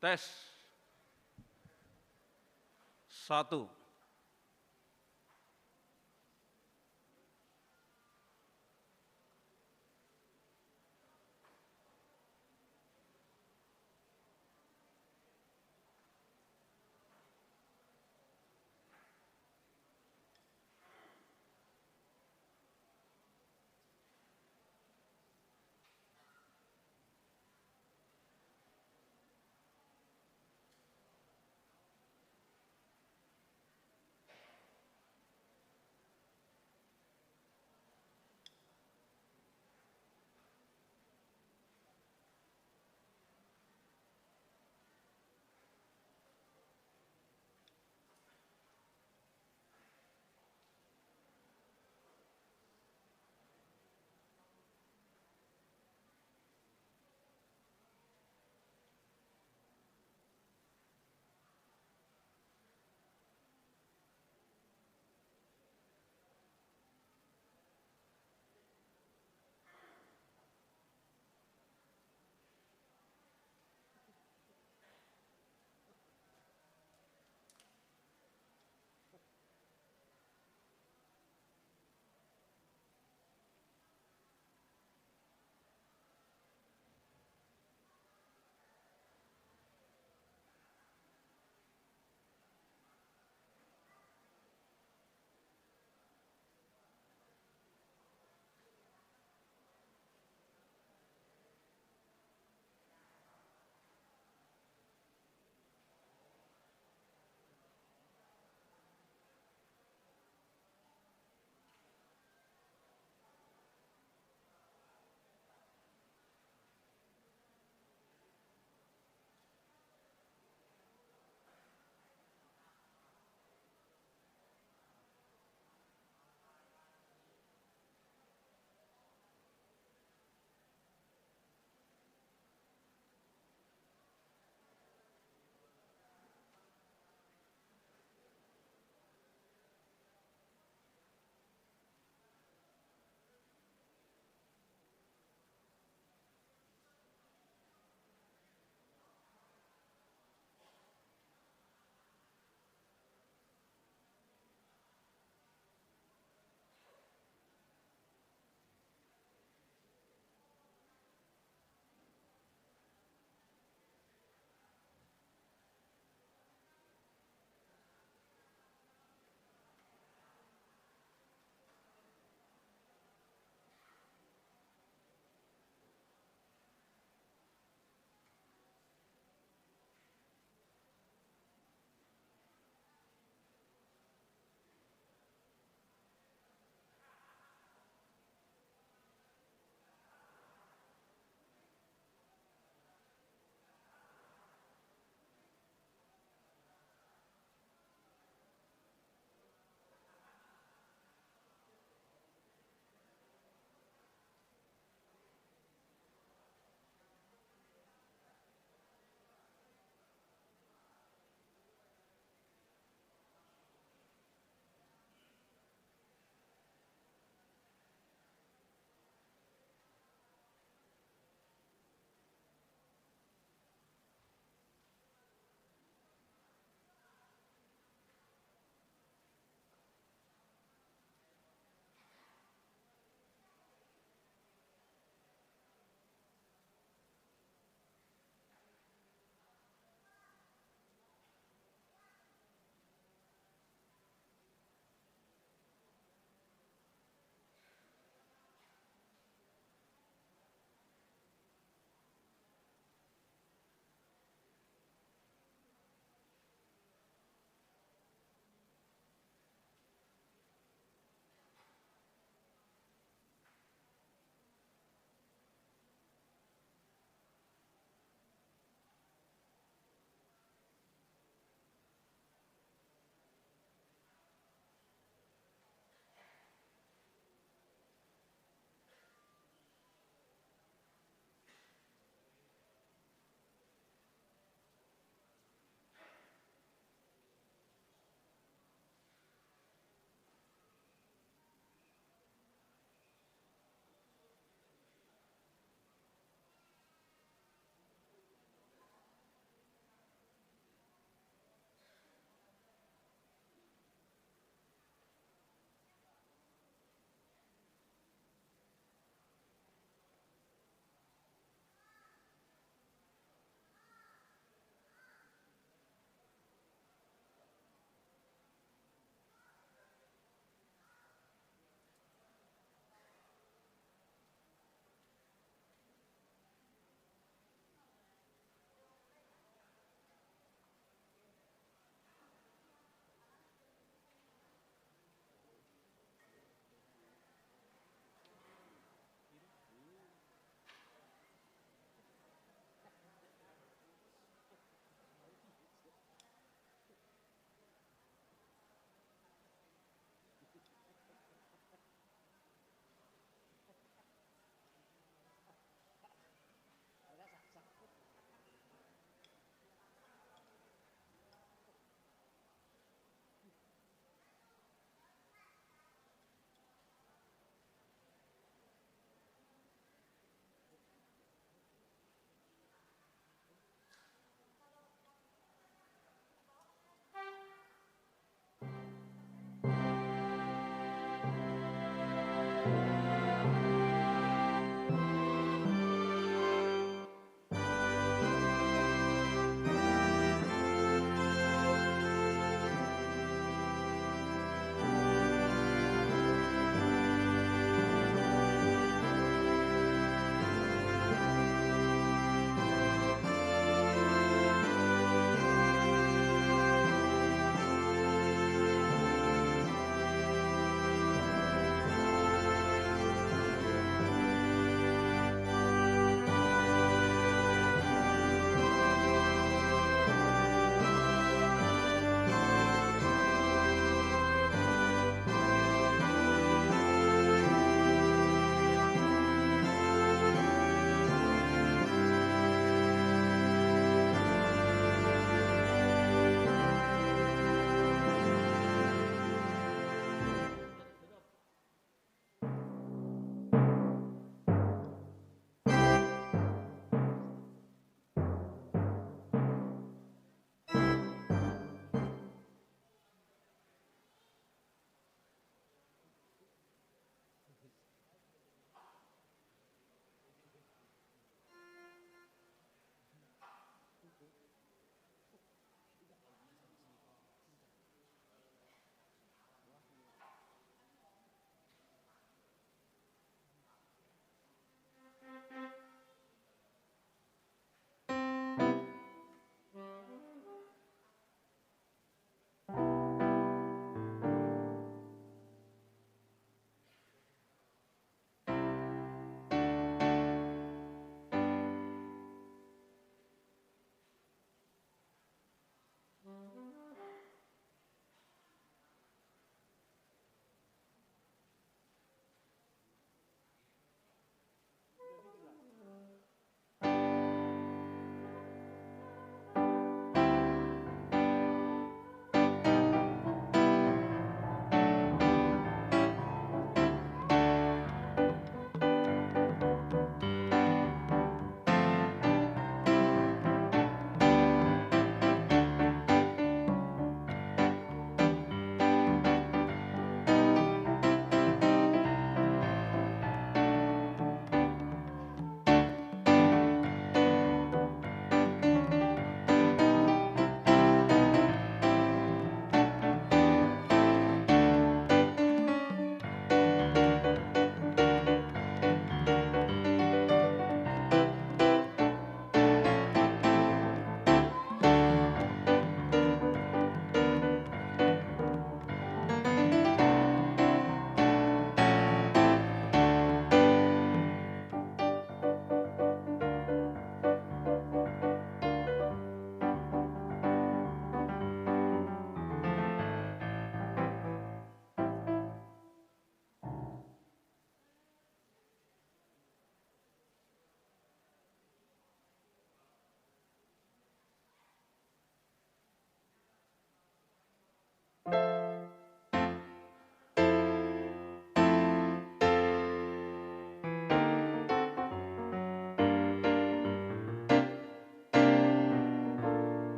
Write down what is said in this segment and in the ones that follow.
Tes. Satu.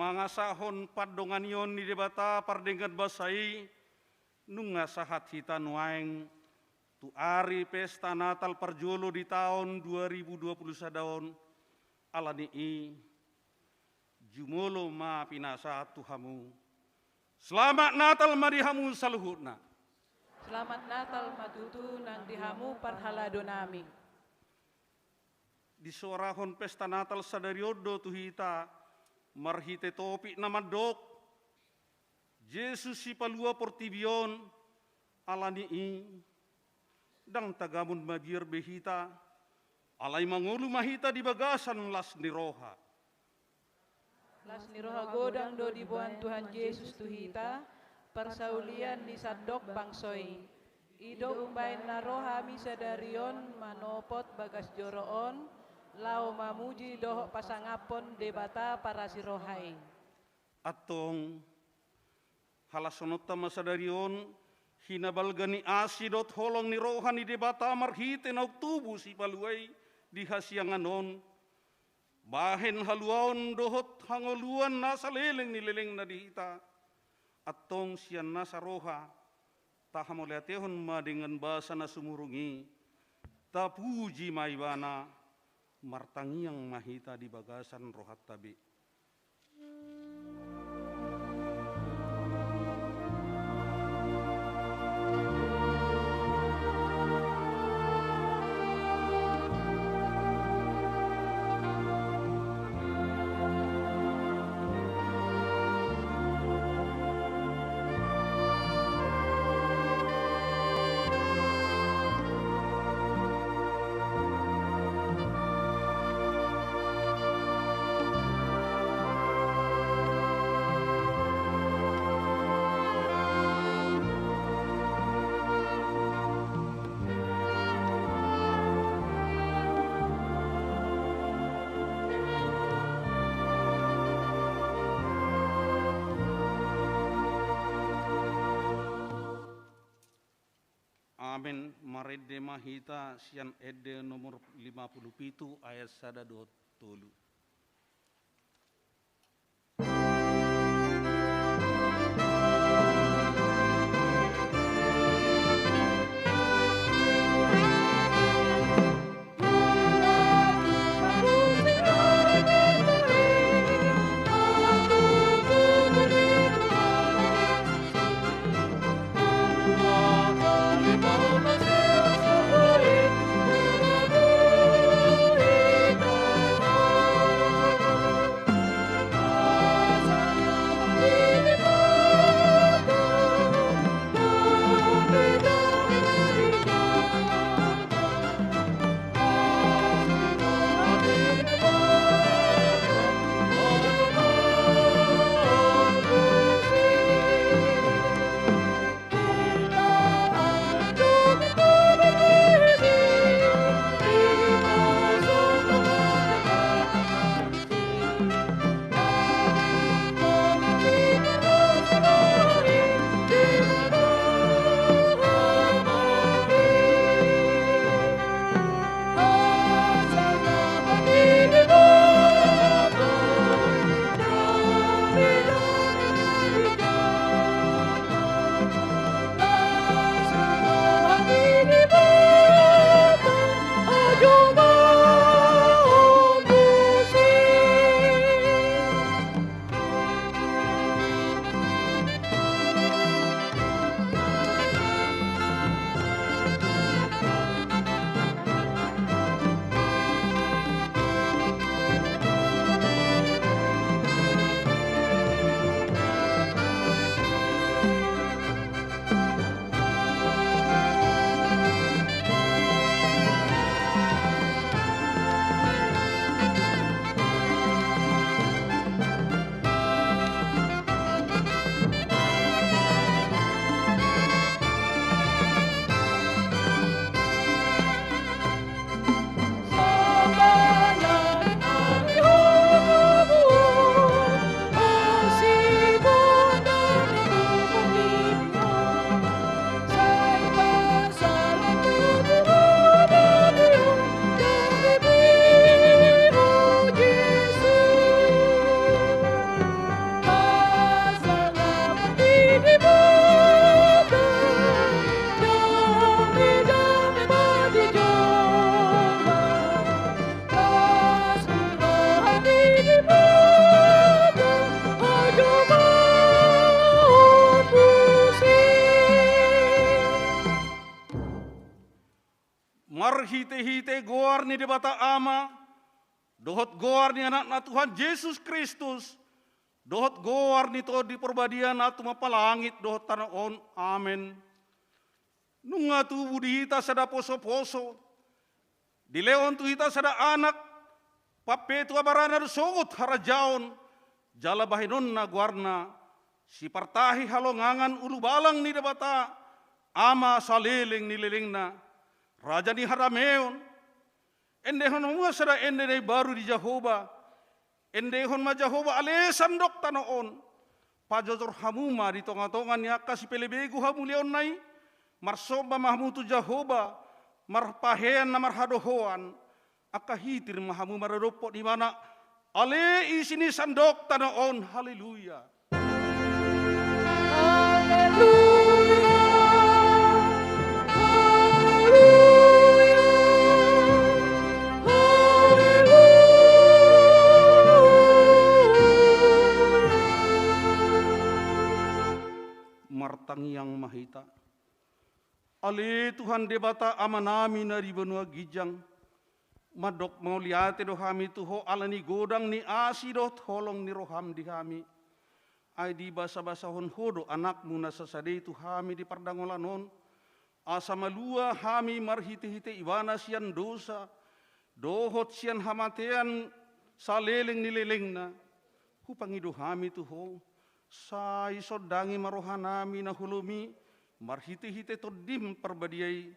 mangasahon padonganion ni debata pardengan basai nunga sahat hitan waeng tu ari pesta Natal parjolo di tahun 2020 sadaon alani i jumolo ma pinasa Tuhamu. Selamat Natal marihamu saluhutna. Selamat Natal matutu nang dihamu parhalado nami. Di sorahon pesta Natal sadariodo tuhita marhite topi namadok Yesus si palua portibion alani i dang tagamun mabir behita alai mangulu mahita di bagasan las niroha. Las niroha godang do dibuan Tuhan Yesus tuhita persaulian di sadok bangsoi. Ido umbain naroha misa darion manopot bagas joroon lau mamuji dohok pasangapon debata para sirohai. Atong halasonota masadarion hinabalgani asidot holong ni rohani debata marhite na tubuh si paluay di hasianganon. Bahen haluaon dohot hangoluan nasa leleng ni leleng na dihita. Atong siyan nasa roha tahamoleatehon ma dengan bahasa na sumurungi. Tapuji maibana martangiang mahita di bagasan rohat tabi. Amin. Marede mahita sian ede nomor 57 ayat 1 tolu. Oh marhite-hite goar ni debata ama, dohot goar ni anak na Tuhan Yesus Kristus, dohot goar ni to di perbadian atu mapalangit dohot tanaon, amen. Nunga tubuh di hita sada poso-poso, di leon tu hita sada anak, papetu abarana sogot harajaon, jala bahinon na guarna, si partahi halongangan ulu balang ni debata, ama saleleng ni lelengna, raja ni harameon, endehon mga sada endeh baru di Jehovah, endehon ma Jehovah alesan dok tanoon, pajojor hamuma di tonga-tongan ya kasih pelebegu hamulion nai, marsoba mahmutu Jehovah, marpahean na marhadohoan, akahitir mahamu maradopo di mana ale isini sandok tanoon, haleluya. Martangi yang mahita. Ale Tuhan debata amanami nari benua gijang. Madok mau liate do hami tuho alani godang ni asidot holong ni roham di hami. Ai di basa-basa hon hodo anakmu nasasade itu hami di pardangolanon. Asa malua hami marhite-hite ibana sian dosa. Dohot sian hamatean saleleng ni lelengna. Hupangido hami tuho. Sai sodangi marohanami na hulumi, marhite-hite todim perbadiai,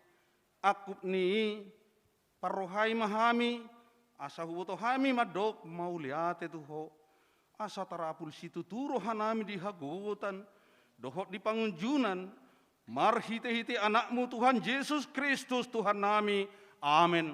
akup ni parohai mahami, asa huboto hami madok mau liate tuho, asa tarapul situ turo hanami di hagotan, dohot di pangunjunan, marhite-hite anakmu Tuhan Yesus Kristus Tuhan nami, amin.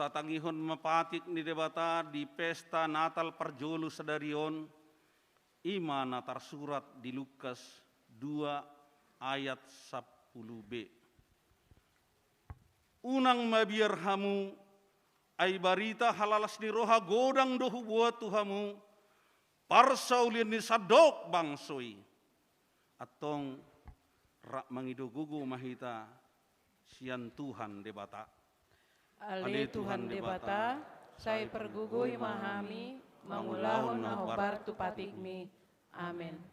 Tatangihon mapatik ni debata di pesta Natal Parjolo Sadarion, ima natar surat di Lukas 2 ayat 10b. Unang mabiar hamu, ay barita halalas ni roha godang dohu buat tuhamu, parsaulian ni sadok bangsoy. Atong rak mangidogugu mahita sian Tuhan debata. Ale Tuhan debata, saya pergugui mahami, mangulahon na hobar tu patikmi. Amen.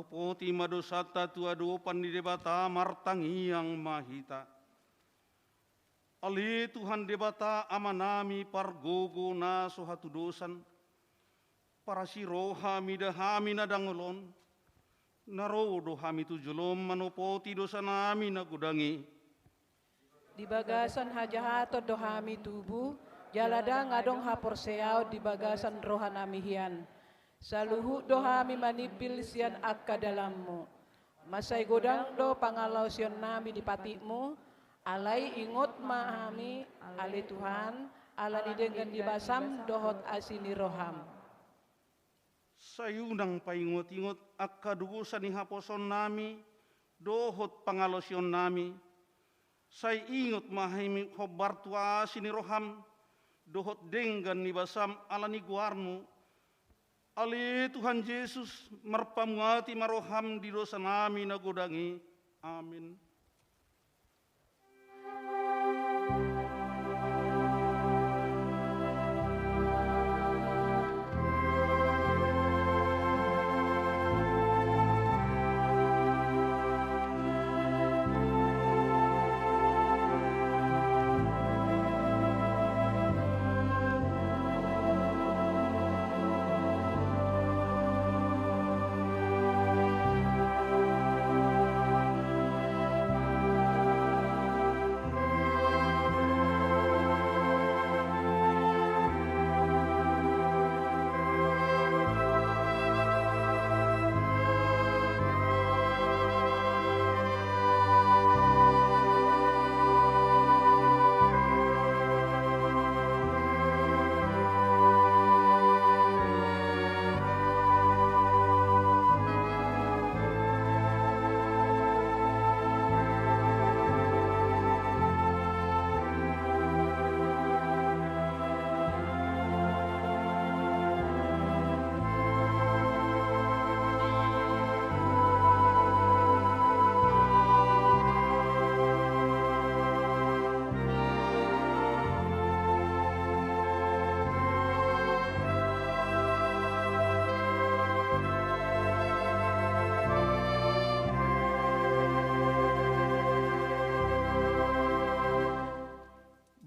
Poti madosata tua dopan di debata martangi yang mahita. Ali Tuhan debata amanami pargogo na sohatu dosan. Para si roha midahami na dangolon. Narodo hami tujulom manopoti dosa nami na gudangi. Di bagasan hajahato dohami tubuh, jalada ngadong hapor seau di bagasan rohanami hian. Saluhu dohami manipil sian akka dalammu. Masai godang do pangalau sion nami di patikmu. Alai ingot mahami ale Tuhan. Ala didengan di basam dohot asini roham. Sayunang paingot-ingot akka dugusan ni haposon nami. Dohot pangalau sion nami. Say ingot mahami hobar tua asini roham. Dohot denggan ni basam ala ni guarmu. Ali Tuhan Yesus merpamuati maroham di dosa nami nagodangi. Amin.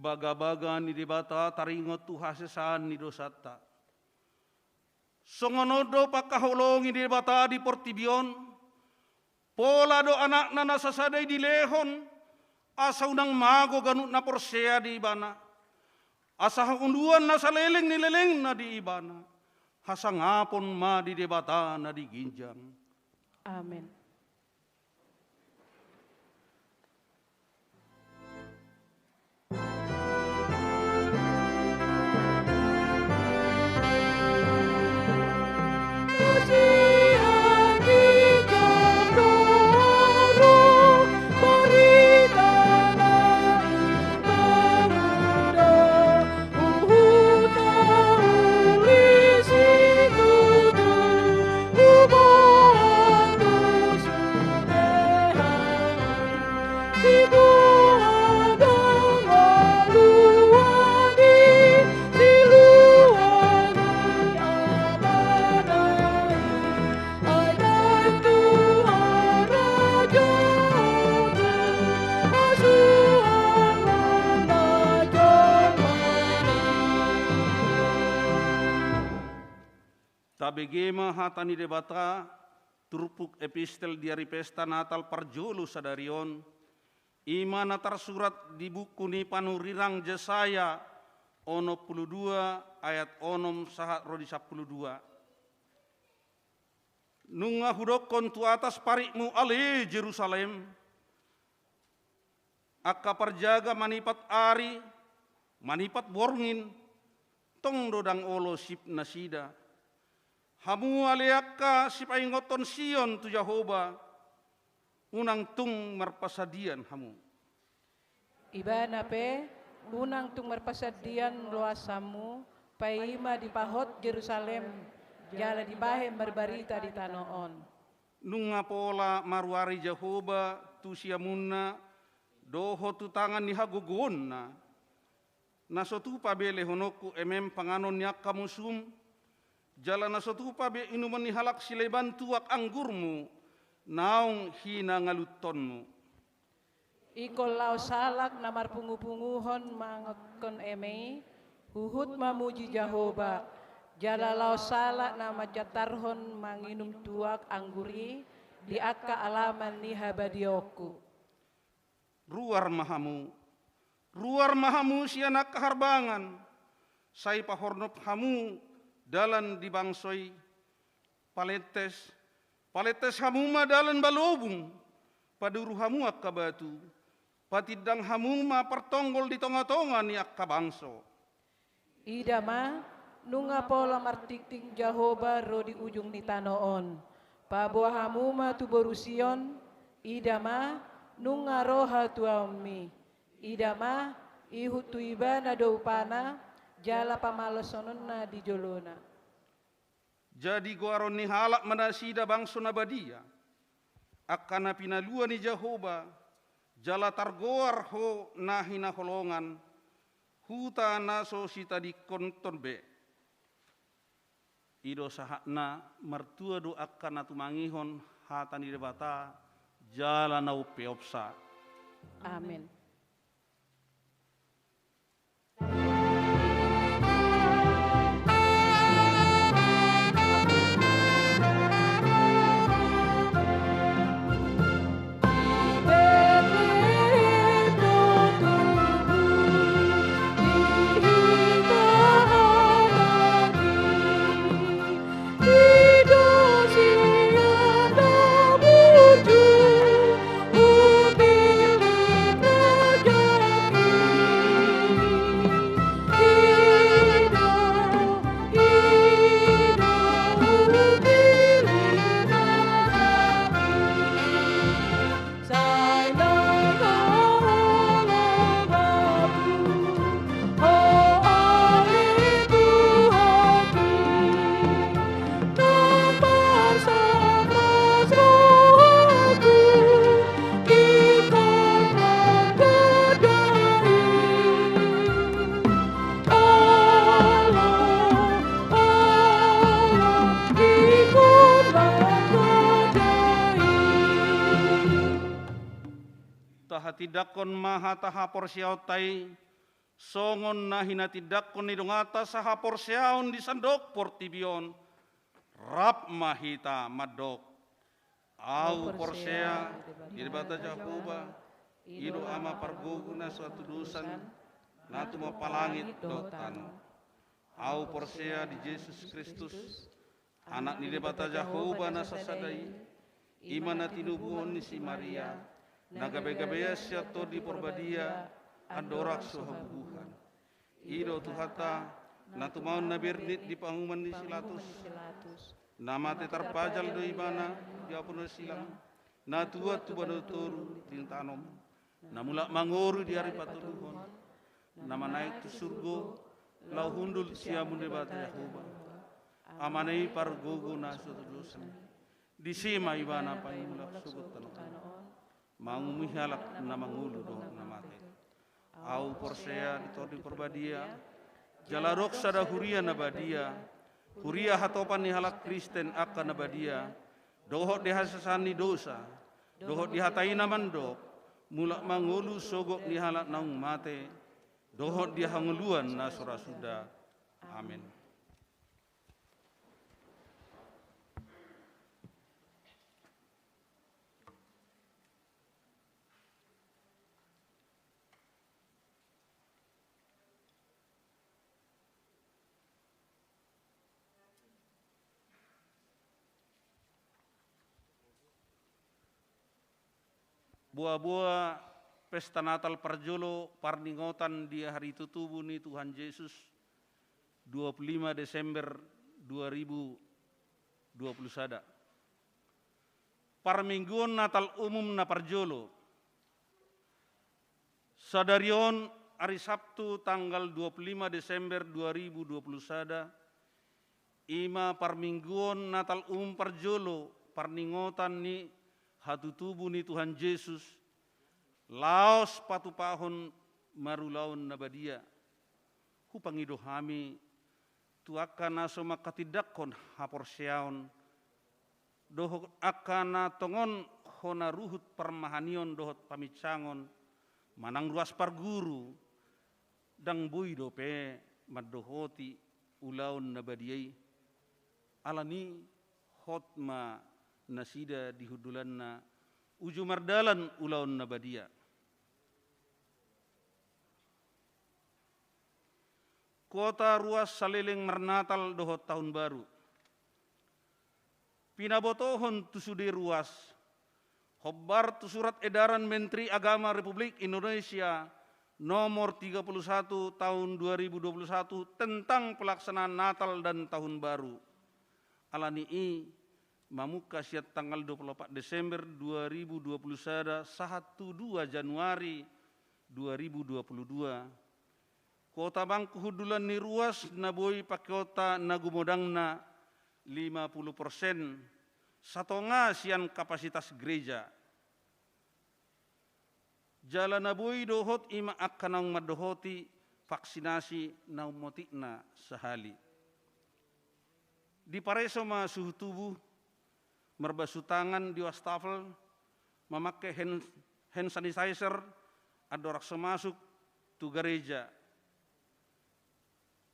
baga-baga ni debata taringot tu hasesan ni dosata. Songonodo pakaholongi di debata di portibion, pola do anak na nasasaday di lehon, asa unang mago ganut na porsea di ibana, asa unduan na sa leleng ni leleng na di ibana, hasangapon ma di debata na di ginjang. Amen. Tabegema hatani debata turpuk epistel diari pesta Natal parjolo sadarion ima natar surat di buku ni panurirang Jesaya ono 22 ayat onom sahat rodi 12 nunga hudokon tu atas parikmu ale Jerusalem akka parjaga manipat ari manipat borngin tong dodang olo sip nasida hamu aleaka sipaingoton Sion tu Jehovah unang tung marpasadian hamu. Ibana pe unang tung marpasadian loasamu paima di pahot Jerusalem jala di bahe marbarita di tanoon. Nunga pola marwari Jehovah tu siamunna doho tu tangan ni hagugonna nasotu pabele honoku emem panganon yak kamusum jala nasotupa be inuman ni halak sileban tuak anggurmu, naong hina ngalutonmu. Ikol lao salak namar pungu-punguhon mangakon emei, huhut mamuji Jehovah, jala lao salak nama jatarhon manginum tuak angguri, di akka alaman ni habadioku. Ruar mahamu si anak keharbangan, sai pahornop hamu, dalan di bangsoi paletes hamuma dalan balobung paduru hamu akka batu patidang hamuma pertonggol di tonga-tonga ni akka bangso idama nunga pola martikting Jehovah ro di ujung ni tanoon pabuah hamuma tu borusion idama nunga roha tuami idama ihu tu ibana do upana jala pamalosononna di jolona. Jadi goaron ni halak manasida bangso nabadia. Akana pinalua ni Jehovah. Jala targoar ho nahina holongan. Huta naso sita di konton be. Ido sahakna mertua do akana tumangihon hatani debata jala nau peopsa. Amin. Tidakon maha taha porsiautai songon na hinatidakon ni dongata saha porseaon di sandok portibion rap mahita madok au porsea di bata Jahoba ido ama parguguna suatu dusan natu mapalangit dotan au porsea di Yesus Kristus anak ni bata Jahoba na sasadai imana tinubuhon ni si Maria nagabe-gabeya siya to di porbadia andorak sohabuhan ido tuhata natumaon na birnit di panguman ni silatus nama te terpajal do ibana dia puno silang na tua tu banuturu tintanom na mula manguru di hari patuluhon nama naik tu surgo lau hundul siamun debat Yahuba amanai pargogo na sutudusan di sima ibana pangulak sugut tanukan mangumihalak na mangulu do namate au porsea di perbadia jalarok sada huria na badia huria hatopan ni halak Kristen akan nabadia dohot dihasasani dosa dohot dihatai namandok mulak mangulu sogok ni halak naung mate dohot dihanguluan nasura suda amin. Buah-buah pesta Natal Parjolo parningotan di hari tutubu ni Tuhan Yesus 25 Desember 2021. Parmingguan Natal umum na Parjolo. Sadarion hari Sabtu tanggal 25 Desember 2021 ima parmingguan Natal umum Parjolo parningotan ni hatutubu ni Tuhan Yesus laos patu pahon marulaon nabadia hupangido hami tuakana soma katidakon haporseaon dohok akana tongon hona ruhut permahanion dohot pamicangon manang ruas parguru dang bui dope madohoti ulaon nabadiai alani hotma nasida dihudulanna uju mardalan ulaun nabadia. Kota ruas saliling mernatal dohot tahun baru. Pinabotohon tusudi ruas. Hobbar tu surat edaran Menteri Agama Republik Indonesia nomor 31 tahun 2021 tentang pelaksanaan Natal dan Tahun Baru. Alani mamuka siat tanggal 24 Desember 2021 1 Januari 2022 kota bangku hudulan ni ruas naboi pakota nagumodangna 50% satonga sian kapasitas gereja jalan naboi dohot ima akanang madohoti vaksinasi naumotikna sahali di pareso ma suhu tubuh merbasuh tangan di wastafel, memakai hand sanitizer, ada raksa masuk tu gereja.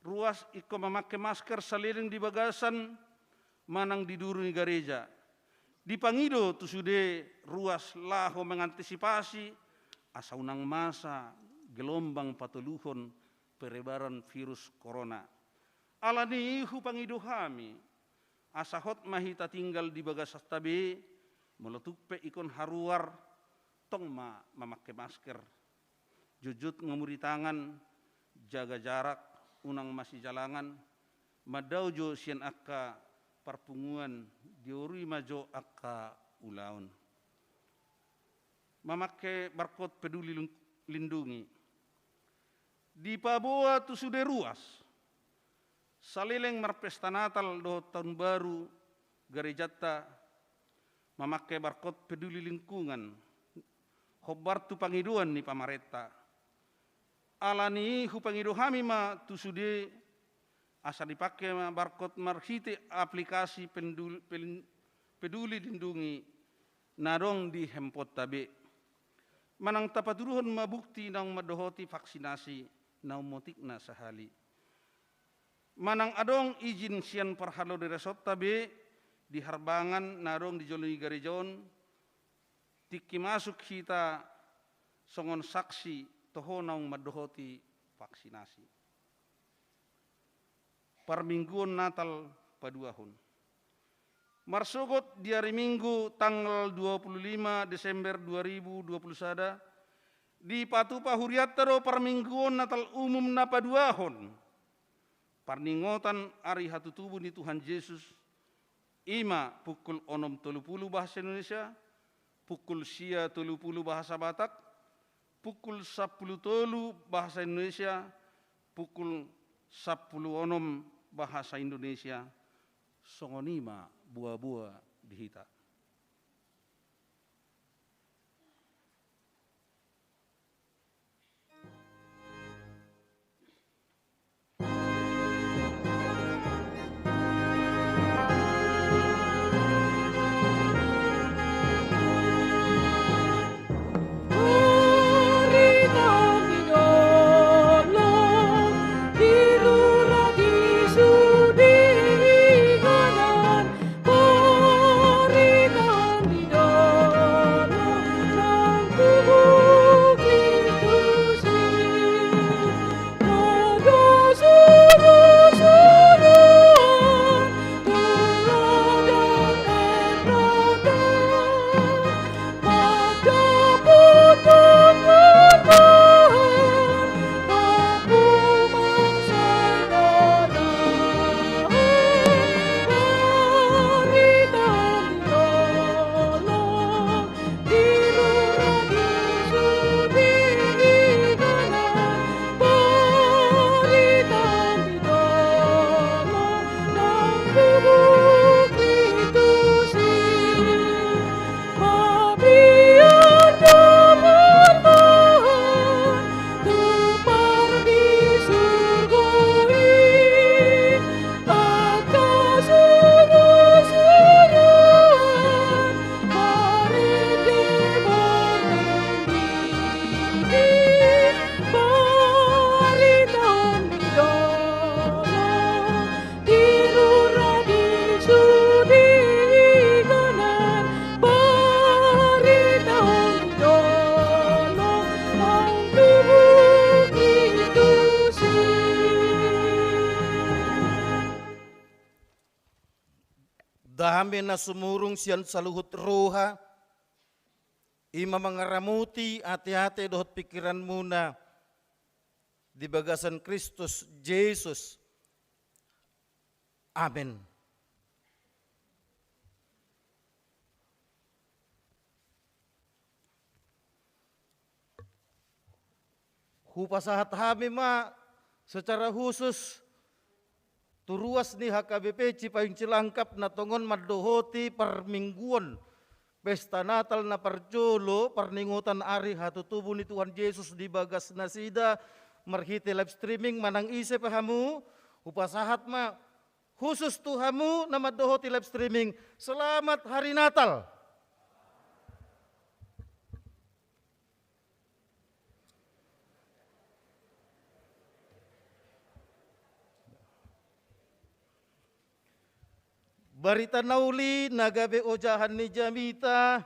Ruas iko memakai masker seliling di bagasan, manang di duruni gereja. Di pangido tu sude ruas laho mengantisipasi asa unang masa gelombang patuluhon perebaran virus corona. Alani ihu pangido kami. Asahot mahita tinggal di bagasas tabe meletupe ikon haruar tong memakai masker jujut ngemuri tangan jaga jarak unang masih jalangan madaujo sian akka parpunguan diuri majo akka ulaun memakai barcode peduli lindungi di Paboa tu sudah ruas salileng marpesta Natal do tahun baru gerejata memakai barcode peduli lingkungan hobar tu pangiduan ni pamareta alani hu pangidu hami ma tu sude asa dipakai ma barcode marhite aplikasi peduli lindungi narong di hempot tabe manang tapaturuhon mabukti nang madohoti vaksinasi naumotikna sahali. Manang adong izin sian parhalo di resot tabe di harbangan narong di joloni garejon tiki masuk kita songon saksi toho naung madohoti vaksinasi. Parmingguan Natal paduahun. Marsugot di hari Minggu tanggal 25 Desember 2021 di Patupa Huriatero parmingguan Natal umum na paduahon. Parningotan ari hatutubu ni Tuhan Yesus ima pukul 6.30 bahasa Indonesia, pukul sia 30 bahasa Batak, pukul 10.30 bahasa Indonesia, pukul 10.06 bahasa Indonesia, songonima buah-buah dihita. Dahame na sumurung siyan saluhut roha, ima mangaramuti hati-hati dohot pikiran muna di bagasan Kristus Yesus. Amin. Hupasahat hami ma secara khusus turuas ni HKBP Cipayung Cilangkap na tongon madohoti parmingguan pesta Natal na parjolo parningutan ari hatutubo ni Tuhan Yesus di bagas nasida marhiti live streaming manang ise pahamu upasahat ma khusus tuhamu na madohoti live streaming. Selamat Hari Natal. Barita nauli nagabe ojahan ni Jamita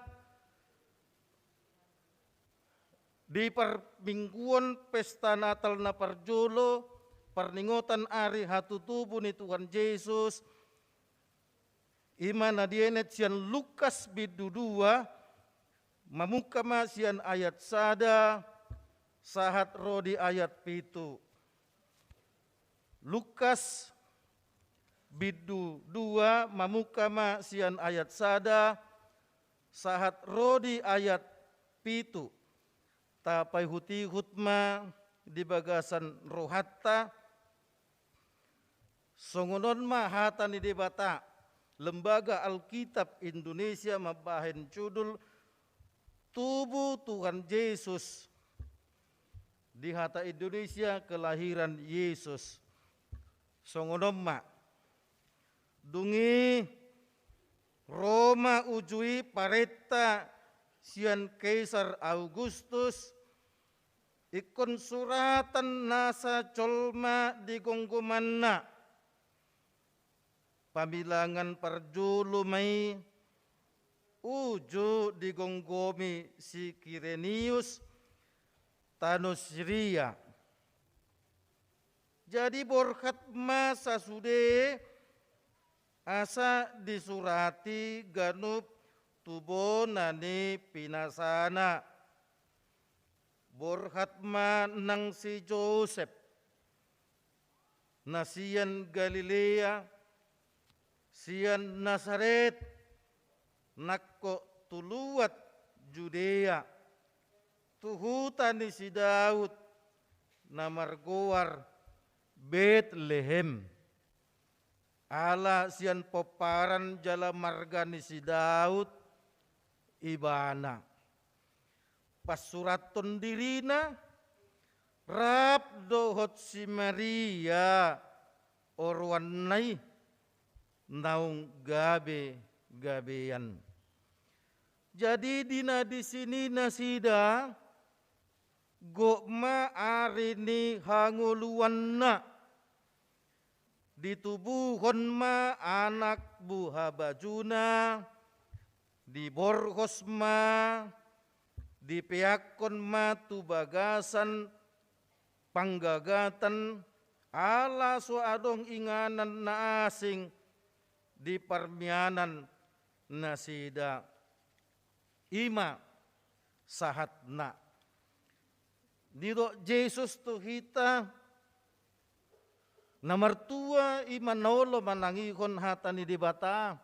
di permingguan pesta Natal na parjolo parningotan ari hatutubo ni Tuhan Yesus ima na dienet sian Lukas bidudua mamukama sian ayat sada sahat rodi ayat pitu. Lukas bidu 2 mamukama sian ayat sada sahat rodi ayat pitu tapai huti hutma di bagasan rohatta songonon ma hata ni debata Lembaga Alkitab Indonesia mabahen judul Tubuh Tuhan Yesus di hata Indonesia kelahiran Yesus songonon ma dungi Roma ujui pareta sian Kaisar Augustus ikon suratan nasa colma di gonggomanna, pamilangan parjulu mai uju di gonggomi si Kirenius Tanusria. Jadi borkat masa sude asa disurati ganup tubo nani pinasana. Borkat nang si Joseph nasian Galilea sian Nazaret nakko tuluat Judea tuhutani si Daud namargoar Bethlehem ala sian poparan jala margani si Daud ibana pasuraton dirina rap dohot si Maria orwanai naung gabean. Jadi dina di sini nasida gokma arini hanguluanna ditubuhon ma anak buha bajuna diborhos ma dipeakon ma tubagasan panggagatan ala suadong inganan na asing di parmianan nasida ima sahatna dito Jesus tuhita namartua ima nolo manangihon hatani di bata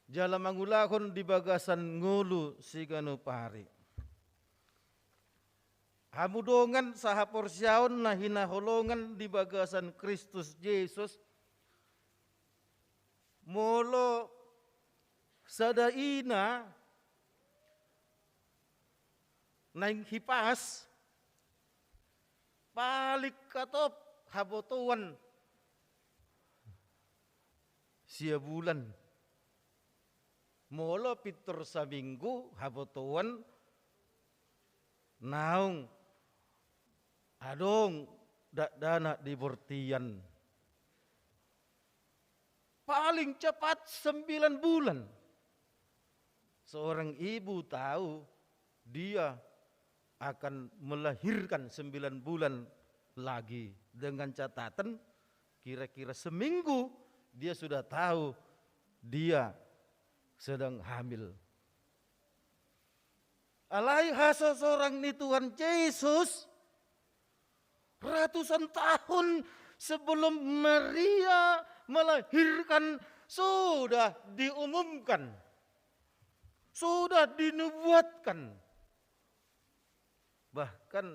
jala mangulahon di bagasan ngulu sigano pari. Hamudongan saha porsyaon na hinaholongan di bagasan Kristus Yesus molo sadaina naing hipas palik katop habotuan sia bulan molo pitur sabinggu habotuan naung adong dana di bortian paling cepat 9 bulan. Seorang ibu tahu dia akan melahirkan 9 bulan lagi dengan catatan kira-kira seminggu dia sudah tahu dia sedang hamil. Alai haso seorang ni Tuhan Yesus ratusan tahun sebelum Maria melahirkan sudah diumumkan, sudah dinubuatkan. Bahkan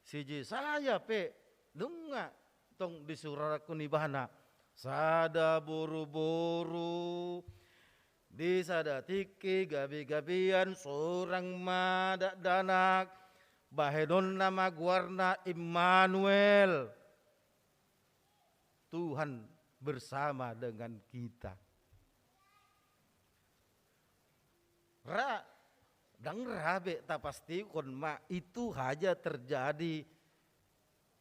si Yesaya pe denga tong disurakun ibana sada buru-buru di sada tiki gabi-gabian sorang madak danak bahedon nama guarna Immanuel, Tuhan bersama dengan kita. Dang rabe tak pasti konma itu hanya terjadi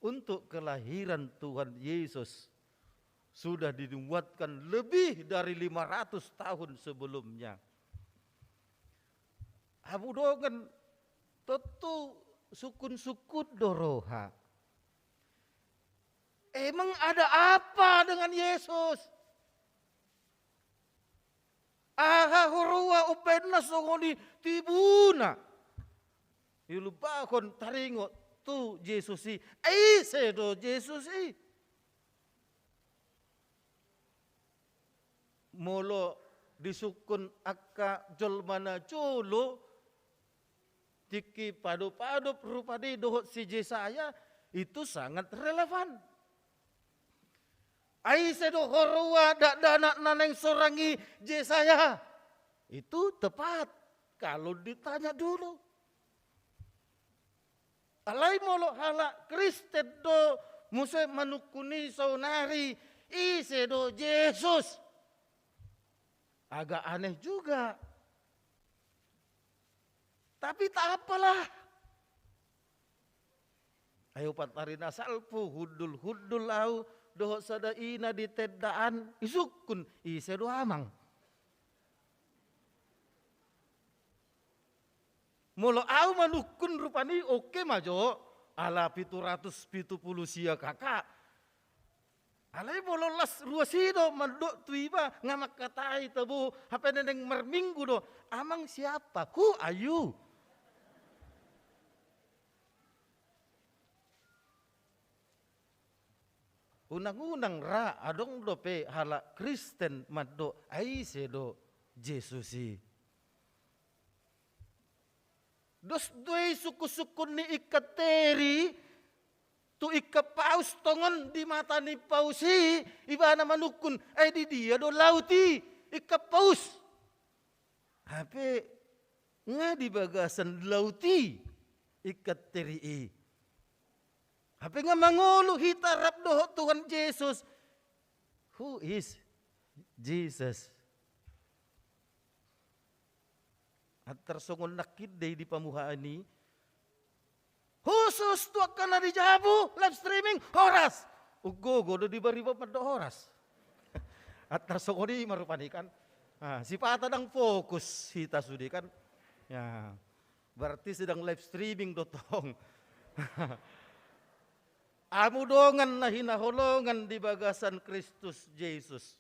untuk kelahiran Tuhan Yesus. Sudah dinubuatkan lebih dari 500 tahun sebelumnya. Abu dongan tentu sukun-sukun doroha. Emang ada apa dengan Yesus? Aha horua upenna songoni tibuna. Ilubakon taringo tu Yesusi. Sedo Yesusi. Molo disukun akka jolmana jolo. Tiki padu-padu rupadi dohot si Yesaya itu sangat relevan. Sedo horua dak danak naneng sorangi Yesaya. Itu tepat kalau ditanya dulu. Alai molo hala Kristen do muse manukuni saunari sedo Yesus. Agak aneh juga. Tapi tak apalah. Ayo patarina salpu hudul au doho sada ina di teddaan isukun ise do amang. Molo au manukun rupani oke majo ala 770 sia kakak. Alai bololas ruasido mandok tuiba ngamak katai tebu apa neneng merminggu do amang siapa hu ayu. Unang-unang ra adong dope hala Kristen maddo aise do Jesusi. Dos doi suku-sukun ni ikateri tu paus tongon di mata ni pausi ibana manukun ay di dia do lauti paus. Hape nga di bagasan lauti ikateri. Hape nga mangulu hitarap doho Tuhan Yesus. Who is Jesus? At tersongon nakid day di pamuhaan ni khusus tu akan na di jabu live streaming horas. Ugo do di bariba pada horas. At tersongon ni marupanikan. Si patadang fokus hita sudi kan. Ya, berarti sedang live streaming dotong. Amu dongan na hinaholongan di bagasan Kristus Yesus.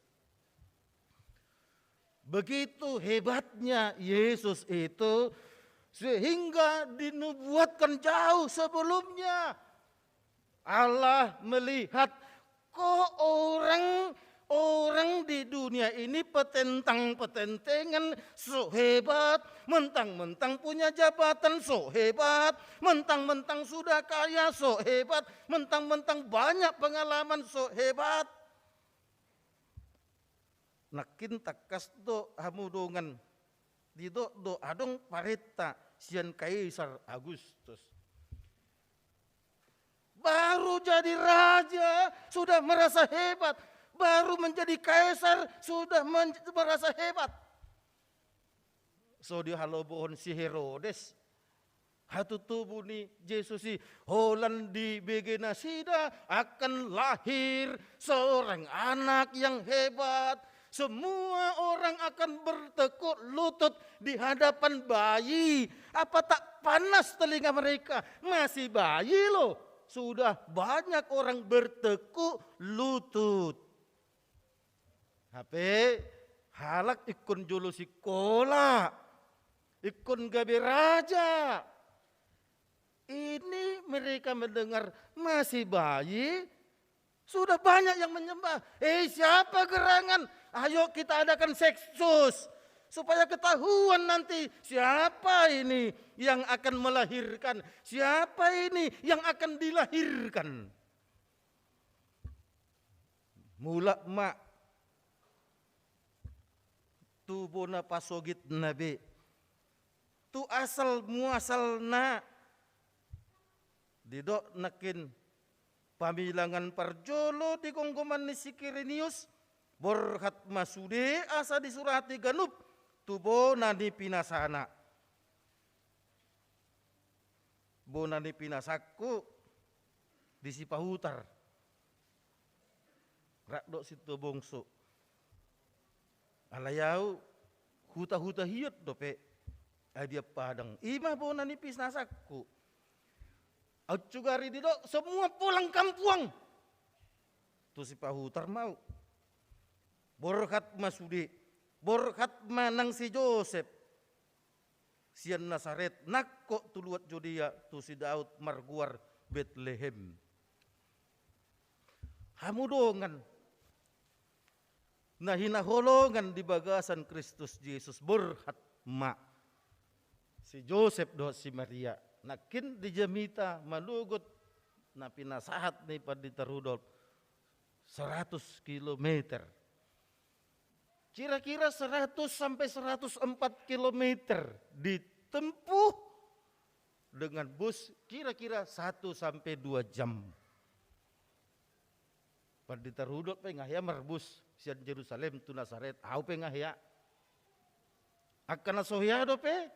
Begitu hebatnya Yesus itu sehingga dinubuatkan jauh sebelumnya. Allah melihat kok orang di dunia ini petentang-petentengan so hebat, mentang-mentang punya jabatan so hebat, mentang-mentang sudah kaya so hebat, mentang-mentang banyak pengalaman so hebat. Nakin takas do hamudongan di do adong pareta sian Kaisar Agustus. Baru jadi raja sudah merasa hebat. Baru menjadi kaisar sudah merasa hebat. So di halobohon si Herodes. Hatu tubuh ni Yesusi holan di begena sida akan lahir seorang anak yang hebat. Semua orang akan bertekuk lutut di hadapan bayi. Apa tak panas telinga mereka? Masih bayi loh. Sudah banyak orang bertekuk lutut. Hape halak ikon julu sikola, ikon gabe raja. Ini mereka mendengar masih bayi, sudah banyak yang menyembah. Siapa gerangan? Ayo kita adakan seksus supaya ketahuan nanti siapa ini yang akan melahirkan, siapa ini yang akan dilahirkan. Mula mak tu bona pasogit nabe tu asal muasal na didok nakin pamilangan parjolo di kongkoman ni si Kirinius borhat masude asa disurati ganup tu bona ni pinasana bona ni pinasakku di si pahutar rakdok situ bongso alayau huta-huta hiut dope dia padang imah bona nipis nasakku acuggari di dok semua pulang kampung tu si pahutar mau borkat masudi borkat manang si Joseph sian Nasaret nakko tuluat Judea tu si Daud marguar Bethlehem hamudongan nah hinaholongan di bagasan Kristus Yesus berhat ma si Joseph do si Maria nakin dijamita malugot na pinasahat ni Padita Rudolf 100 kilometer. Kira-kira 100 sampai 104 kilometer ditempuh dengan bus kira-kira 1 sampai 2 jam. Padita Rudolf pe ngahya merbus sian Jerusalem tu Nasaret au pe ngahya akana sohya do pe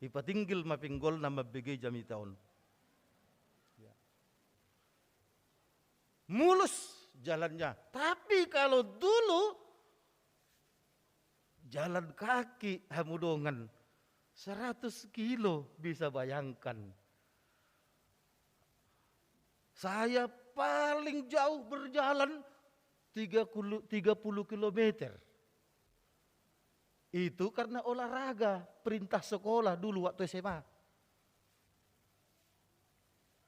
ipatinggil mapinggol na mabigay jami taon. mulus jalannya. Tapi kalau dulu jalan kaki Hamudongan 100 kilo, bisa bayangkan. Saya paling jauh berjalan 30 kilometer. Itu karena olahraga, perintah sekolah dulu waktu SMA.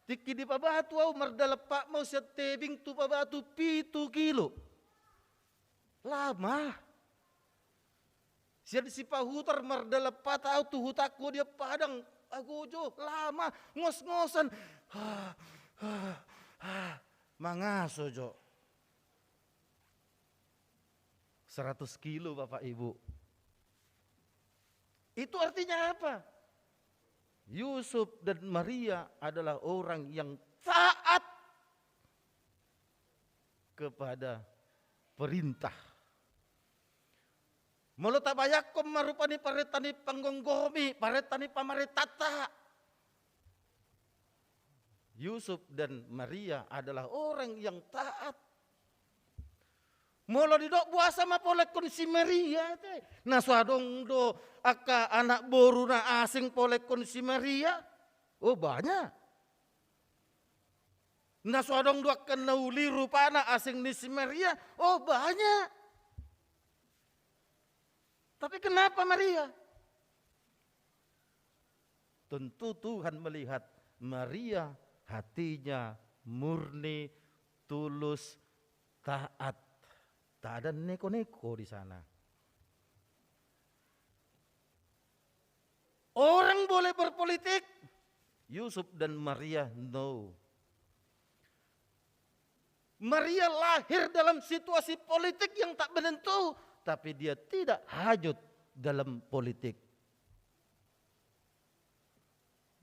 Tiki di pabatu au mardalepak mau setebing tu pabatu 7 kilo. Lama. Siya si pahutar mardalepak au tu hutaku dia padang agojo lama ngos-ngosan. Mangaso jo. 100 kilo Bapak Ibu. Itu artinya apa? Yusuf dan Maria adalah orang yang taat kepada perintah. Molo tabayakom marupani paretani panggonggomi, paretani pamaretata. Yusuf dan Maria adalah orang yang taat. Molo didok buasa mapolek kon si Maria te. Naswadong do aka anak boru na asing polek kon si Maria. Oh banyak. Naswadong do aka nauli rupana asing ni si Maria. Oh banyak. Tapi kenapa Maria? Tentu Tuhan melihat Maria hatinya murni, tulus, taat. Tak ada neko-neko di sana. Orang boleh berpolitik, Yusuf dan Maria no. Maria lahir dalam situasi politik yang tak menentu, tapi dia tidak hanyut dalam politik.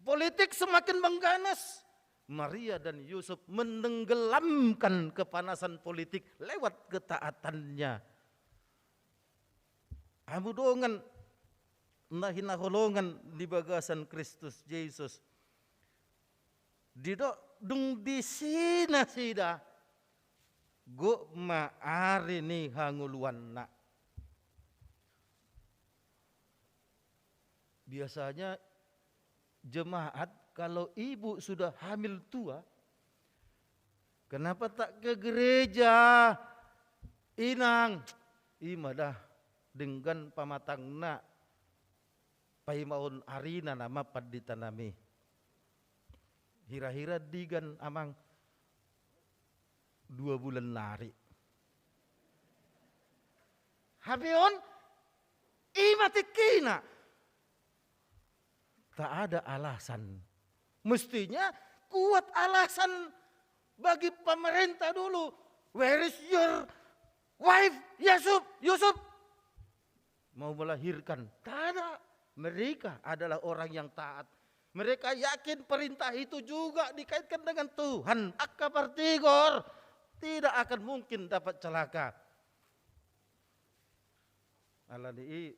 Politik semakin mengganas. Maria dan Yusuf menenggelamkan kepanasan politik lewat ketaatannya. Hamudongan nahinaholongan di bagasan Kristus Yesus. Didok dung di sina sida. Go maari ni hanguluan na. Biasanya jemaat kalau ibu sudah hamil tua, kenapa tak ke gereja? Inang, imadah dengan pamatang na paimaon arina nama paditanami. Hira-hira digan amang 2 bulan lari. Habion, imatikina. Tak ada alasan. Mestinya kuat alasan bagi pemerintah dulu. Where is your wife, Yusuf? Mau melahirkan. Tak ada. Mereka adalah orang yang taat. Mereka yakin perintah itu juga dikaitkan dengan Tuhan. Akapartigor. Tidak akan mungkin dapat celaka. Alani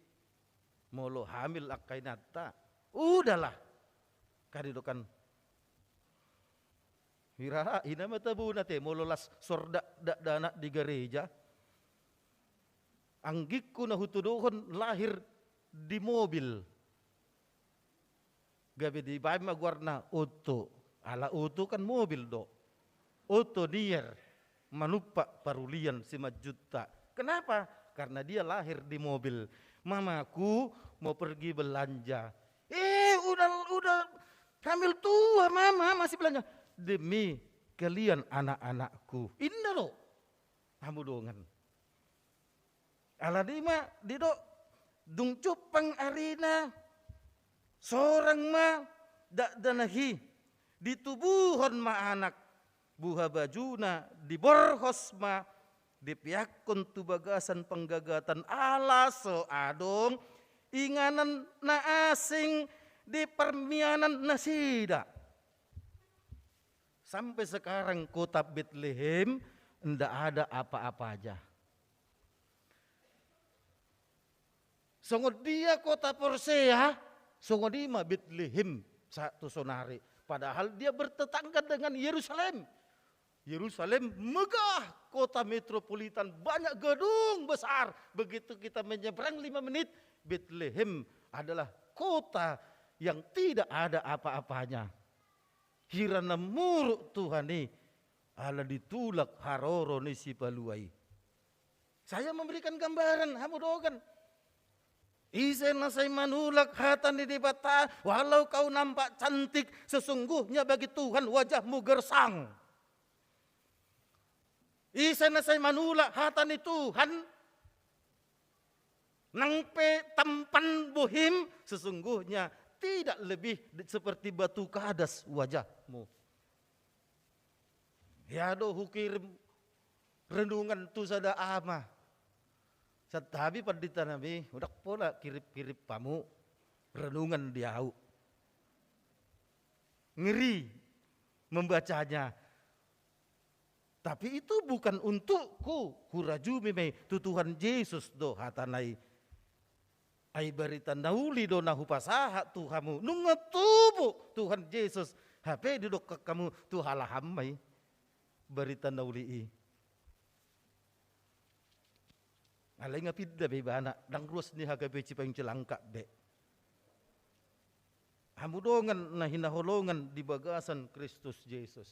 molo hamil akainata. Udahlah. Kadidokan Hira ina matabu nate mololas sorda dana di gereja. Anggikku na hutudohon lahir di mobil. Gabi di bayi magwarna auto. Ala auto kan mobil do. Auto nier manupa parulian 5 juta. Kenapa? Karena dia lahir di mobil. Mamaku mau pergi belanja. Udah hamil tua mama masih belanja. Demi kalian anak-anakku. Indah loh. Hamudongan. Aladima didok dung cupang arina. Sorang ma dak danahi. Ditubuhon ma anak. Buha bajuna diborhos ma. Dipiakon tu bagasan penggagatan alaso adong. Inganan na asing di permianan nasida. Sampai sekarang kota Bethlehem tidak ada apa-apa aja. Sungguh dia kota Persea, sungguh dia Bethlehem satu sonari. Padahal dia bertetangga dengan Yerusalem. Yerusalem megah, kota metropolitan, banyak gedung besar. Begitu kita menyeberang 5 menit, Bethlehem adalah kota yang tidak ada apa-apanya. Hirana muruk Tuhan ni, ala ditulak haroro ni si paluai. Saya memberikan gambaran, hamudogan. Isen nasay manulak hatan di bata, walau kau nampak cantik, sesungguhnya bagi Tuhan wajahmu gersang. Isen nasay manulak hatan ni Tuhan, nangpe tampan buhim, sesungguhnya tidak lebih seperti batu kadas wajahmu. Ya do hukirim renungan tu sada ama. Satabi pandita nabi, udak pola kirip-kirip pamu, renungan diau. Ngeri membacanya. Tapi itu bukan untukku, huraju mime tu Tuhan Yesus do hatanai. Ai barita nauli do nahu pasaha Tuhamu, nunga tubu Tuhan Yesus, hape duduk ke kamu tu halahamai, barita nauli i. Alay nga pidda be bana, dang ruas ni hagabe cipang celangka be. Hamudongan na hinaholongan di bagasan Kristus Yesus.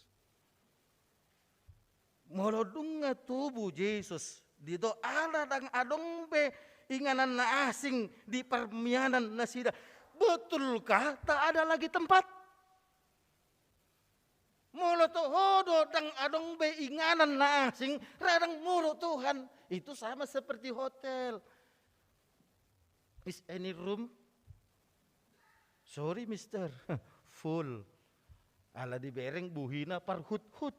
Molodung nga tubuh Yesus, dito ala dang adong be, inganan na asing di permianan na sida. Betulkah tak ada lagi tempat? Molo to hodo dang adong be inganan na asing, radang muro Tuhan. Itu sama seperti hotel. Is any room? Sorry mister, full. Ala di bereng buhina parhut-hut.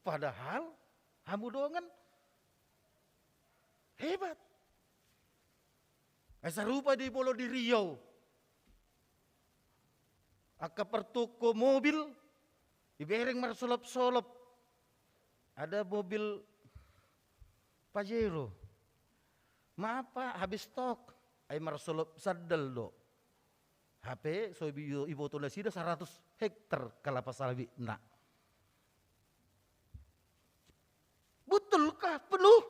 Padahal hamudongan hebat. Asa rupa di bolo di Riau. Aka pertuko mobil, ibereng marsolop-solop. Ada mobil Pajero. Maapa habis stok. Ay marsolop sadal do. HP so ibu tu sida 100 hektar kalapa salawi na. Betulkah penuh?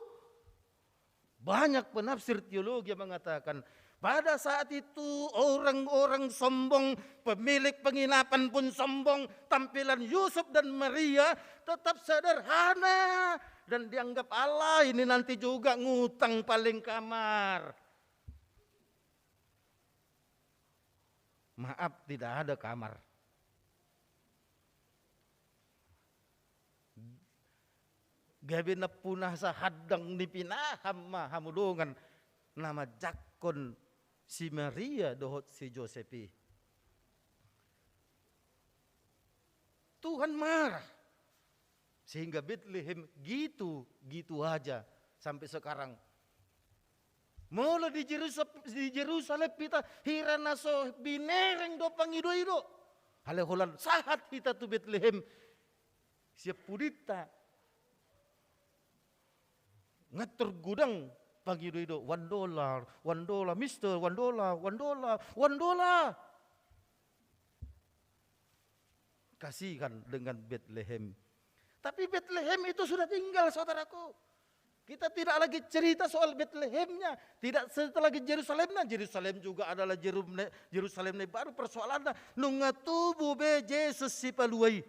Banyak penafsir teologi yang mengatakan pada saat itu orang-orang sombong, pemilik penginapan pun sombong, tampilan Yusuf dan Maria tetap sederhana dan dianggap Allah ini nanti juga ngutang paling kamar. Maaf, tidak ada kamar. Gabi na punah sa hadang ni pinaham hamudongan nama jakon si Maria dohot si Josepi. Tuhan marah sehingga Bethlehem gitu aja sampai sekarang. Mula di Jerusalem kita hirana so binereng do pangido-ido. Haleholan sahat kita tu Bethlehem siap pudita. Ngatur gudang pagi itu $1, Mister, $1. Kasihkan dengan Bethlehem. Tapi Bethlehem itu sudah tinggal saudaraku. Kita tidak lagi cerita soal Bethlehemnya, tidak setelah lagi Yerusalemnya. Yerusalem juga adalah Yerusalem baru persoalannya. Nunga tubuh be Yesus si paluai.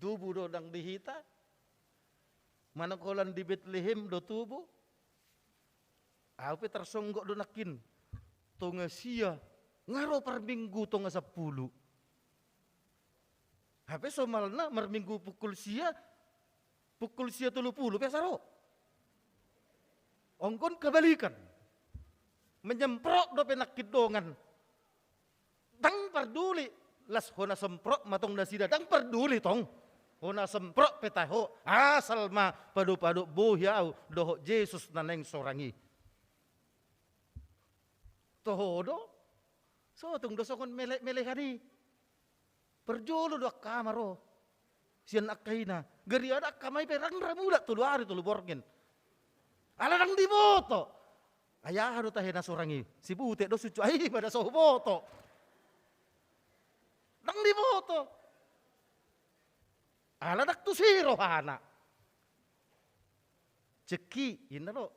Tubuh do dang dihita, mana kolan di Bethlehem do tubuh, ape tersonggok do nakin, tonga sia, ngaro per minggu tonga 10. Ape somalna mar minggu pukul sia 30 pesaro. Ongkon kebalikan, menyemprot do penakit dongan, dang perduli, las hona semprot matong nasida, dang perduli tong. Hona semprot petaho asal ma padu-padu bohyau doho Yesus naneng sorangi. Tohodo so tung dosokon mele hari. Perjolo do kamaro. Sian akaina gari ada kamai perang ramuda tulu hari tulu borgen. Alarang diboto. Ayah do tahena sorangi, si bute do sucu ai pada so boto. Nang di boto. Ala dak tu siro hana. Ceki inna do,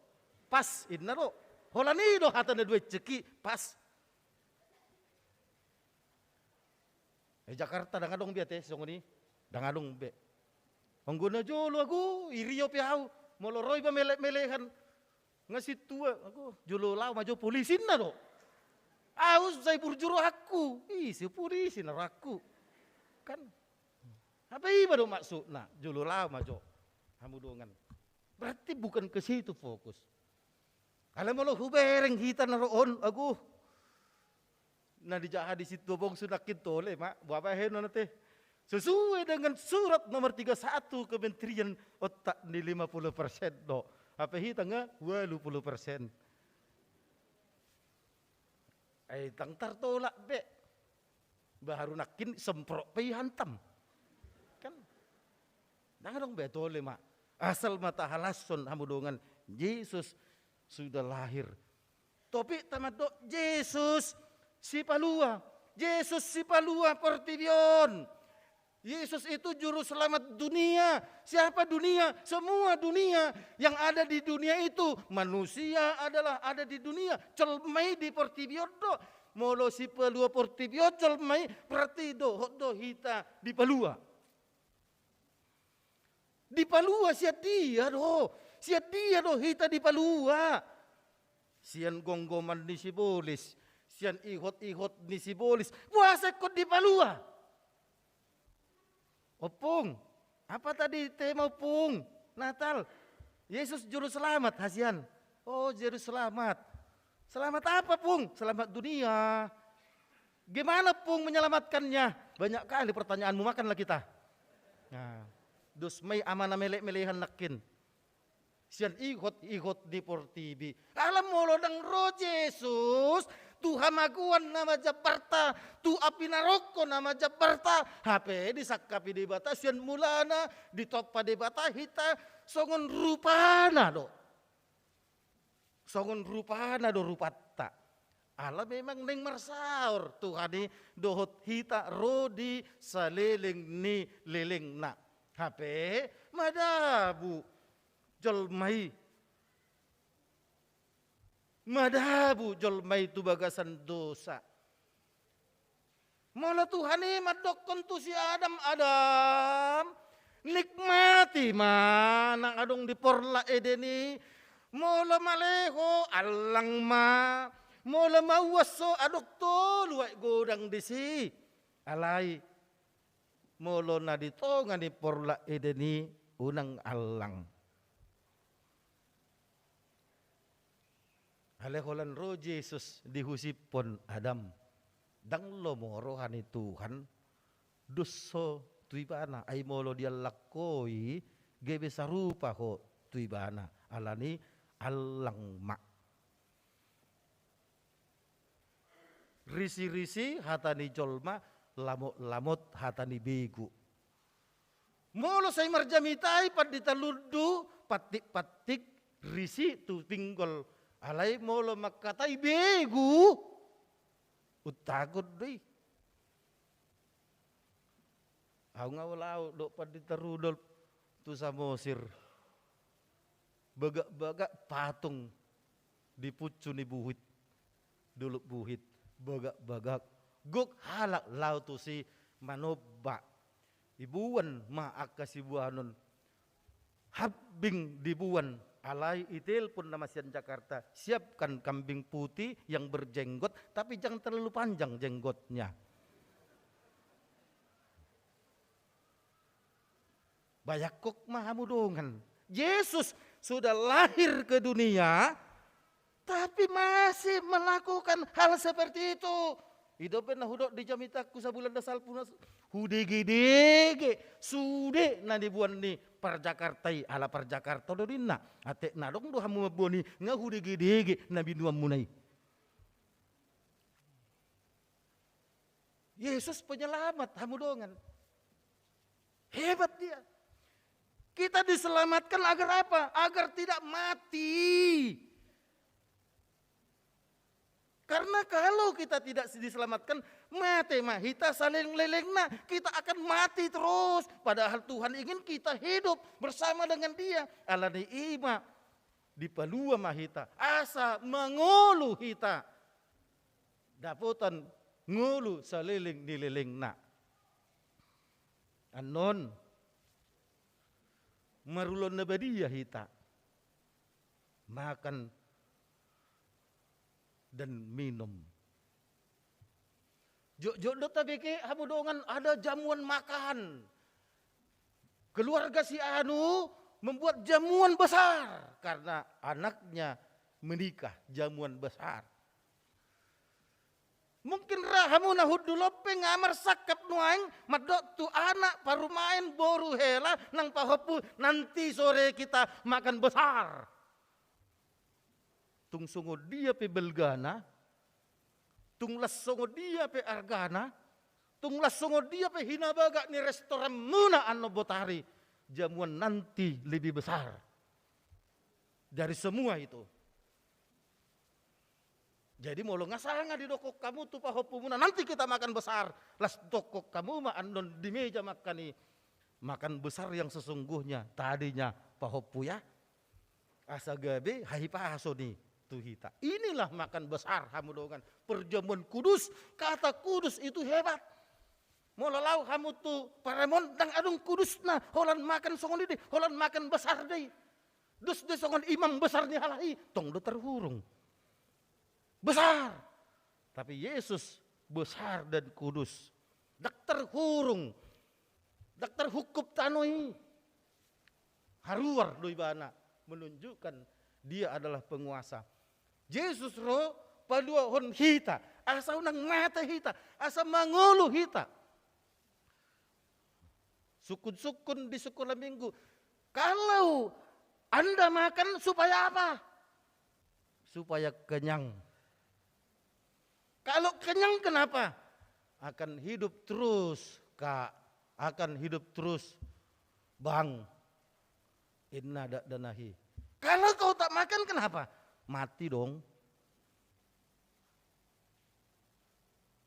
pas inna do. Holani do hatana duit ceki pas. Jakarta dangadong biate songoni, dangadong be. Angguna jolo aku irio piau, moloroi ba melehan. Ngasih tua aku jolo lau maju polisin na do. Aus saya burjuro aku, si polisi na aku. Kan apa iba do maksud na jolo lau maju hamudongan. Berarti bukan ke situ fokus. Kalau mau hubereng kita na roon aku. Na dijaha di situ bong sudakin tole mak, buat apa heno nanti. Sesuai dengan surat nomor 31 Kementerian Otak di 50% do. Apa hitangnya 20%. Tangtar tolak be. Baru nakin semprot pe hantam. Kan. Jangan dong be tole mak. Asal mata halason hamudongan Yesus sudah lahir. Tapi tamat do Yesus si palua. Yesus si palua portibion. Yesus itu juru selamat dunia. Siapa dunia? Semua dunia. Yang ada di dunia itu. Manusia adalah ada di dunia. Celmai di portibion do. Molo si palua portibion celmai. Berarti do hita di palua. Di palua siat dia do. Siat dia do hita di palua. Sian gonggoman ni sibolis. Sian ihot ni sibolis. Puasa kod di palua. Opung, apa tadi tema Opung? Natal, Yesus juru selamat hasian. Oh juru selamat. Selamat apa Pung? Selamat dunia. Gimana Pung menyelamatkannya? Banyak kali pertanyaanmu, makanlah kita. Nah, dus may amana melek-melehan nakin. Sian ihot di portibi. Alam molo dang ro Yesus. Tu hamaguan nama Jakarta, tu api naroko nama Jakarta. HP disakapi di bata, sian mulana ditopa di bata hita songon rupana do. Songon rupana do rupata. Ala memang neng marsaur Tuhani dohot hita rodi saleleng ni leleng na. HP madabu jolmai. Madabu jolmai tu bagasan dosa. Mula Tuhani madokon tu si Adam. Nikmati mana adong di porla edeni. Mula maleho alang ma. Mula mawaso adok to luai godang disi. Alai. Mula na dito nga di porla edeni unang alang. Aleholan ro Yesus dihusipon Adam. Dang lo morohan Tuhan. Duso tuibana ay molo dia lakoi gebe sarupa ko tuibana. Alani alang mak. Risi-risi hatani jolma, lamot hatani begu. Molo say marjamitai paditaludu patik-patik risi tu pinggol. Alay molo makatay begu. Utagod doy. Aw nga wala do paditarudol tu sa Mosir. Baga-baga patong di putso ni buhit. Duluk buhit. Baga-baga. Guk halak law tu si Manoba. Ibuan maak kasibuanon. Habing dibuan. Alay itil pun nama sian Jakarta. Siapkan kambing putih yang berjenggot. Tapi jangan terlalu panjang jenggotnya. Bayakok mahamudongan. Yesus sudah lahir ke dunia. Tapi masih melakukan hal seperti itu. Hidupin na hudok di jamitaku sabulan dasal punas. Hudege-dege. Sude na dibuan ni Parjakartai ala Parjakarta do dinna. Ate na dong do hamu maboni nga hudege-dege na binuam munai. Yesus penyelamat hamudongan. Hebat dia. Kita diselamatkan agar apa? Agar tidak mati. Karena kalau kita tidak diselamatkan, mati mahita saling lelengna, kita akan mati terus. Padahal Tuhan ingin kita hidup bersama dengan Dia. Alani ima di palua mahita, asa mengulu hita. Daputan ngulu saliling nilelengna. Anon marulon na badia hita. Makan dan minum. Jodoh tabeke hamudongan ada jamuan makan. Keluarga si Anu membuat jamuan besar karena anaknya menikah, jamuan besar. Mungkin rahamu nahud dulope ngamar sakap nuaing madok tu anak paru main boru hela nang pahopu nanti sore kita makan besar. Tung sungo dia pe belgana, tung lasongo dia pe argana, tung lasongo dia pe hinabaga ni restoran muna ano botari, jamuan nanti lebih besar dari semua itu. Jadi molo ngasanga di dokok kamu tu pahopu muna nanti kita makan besar, las dokok kamu ma andon di meja makani makan besar yang sesungguhnya tadinya pahopu ya, asa gabe hai paso nih. Hita. Inilah makan besar hamudongan perjamuan kudus. Kata kudus itu hebat. Molalau kamu tu paremon dang adung kudus na holan makan songon ini, holan makan besar deh. Dus de songon imam besar ni halahi tong do terhurung. Besar. Tapi Yesus besar dan kudus. Dak terhurung. Dak terhukup tanoi. Haruar doi bana menunjukkan dia adalah penguasa. Yesus roh padua hon hita, asa unang mata hita, asa mangulu hita. Sukun-sukun di sekolah minggu. Kalau Anda makan supaya apa? Supaya kenyang. Kalau kenyang kenapa? Akan hidup terus, Kak. Akan hidup terus, Bang. Inna danahi. Kalau kau tak makan kenapa? Mati dong.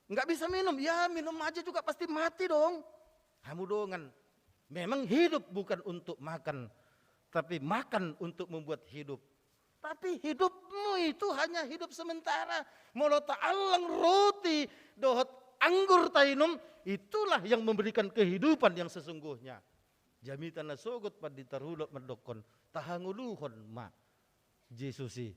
Enggak bisa minum, ya minum aja juga pasti mati dong. Hamudongan. Memang hidup bukan untuk makan, tapi makan untuk membuat hidup. Tapi hidupmu itu hanya hidup sementara. Molo ta'allang roti dohot anggur tainum, itulah yang memberikan kehidupan yang sesungguhnya. Jamitan nasogot pad ditarulok medokon tahanguluhon ma Jesusi.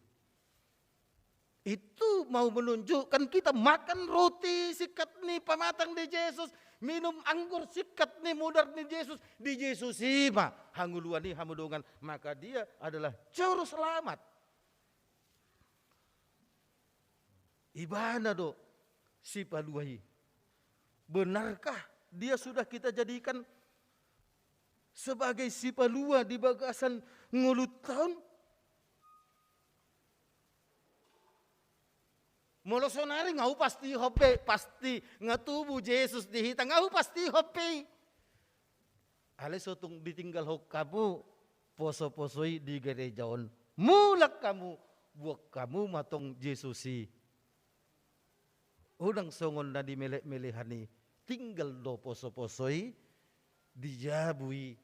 Itu mau menunjukkan kita makan roti sikat nih pamatang di Yesus, minum anggur sikat nih mudar di Yesus, di Yesus ma hanguluan nih hamudongan, maka dia adalah juru selamat. Ibana do si paluai. Benarkah dia sudah kita jadikan sebagai si palua di bagasan ngulut tahun? Molo sonari ngau pasti hope, pasti ngatubu Yesus dihita ngau pasti hope. Ale sotung ditinggal hok kamu poso-posoi di gerejaon. Mulak kamu buak kamu matong Yesusi. Udang songon na di melek-melehani tinggal do poso-posoi dijabui.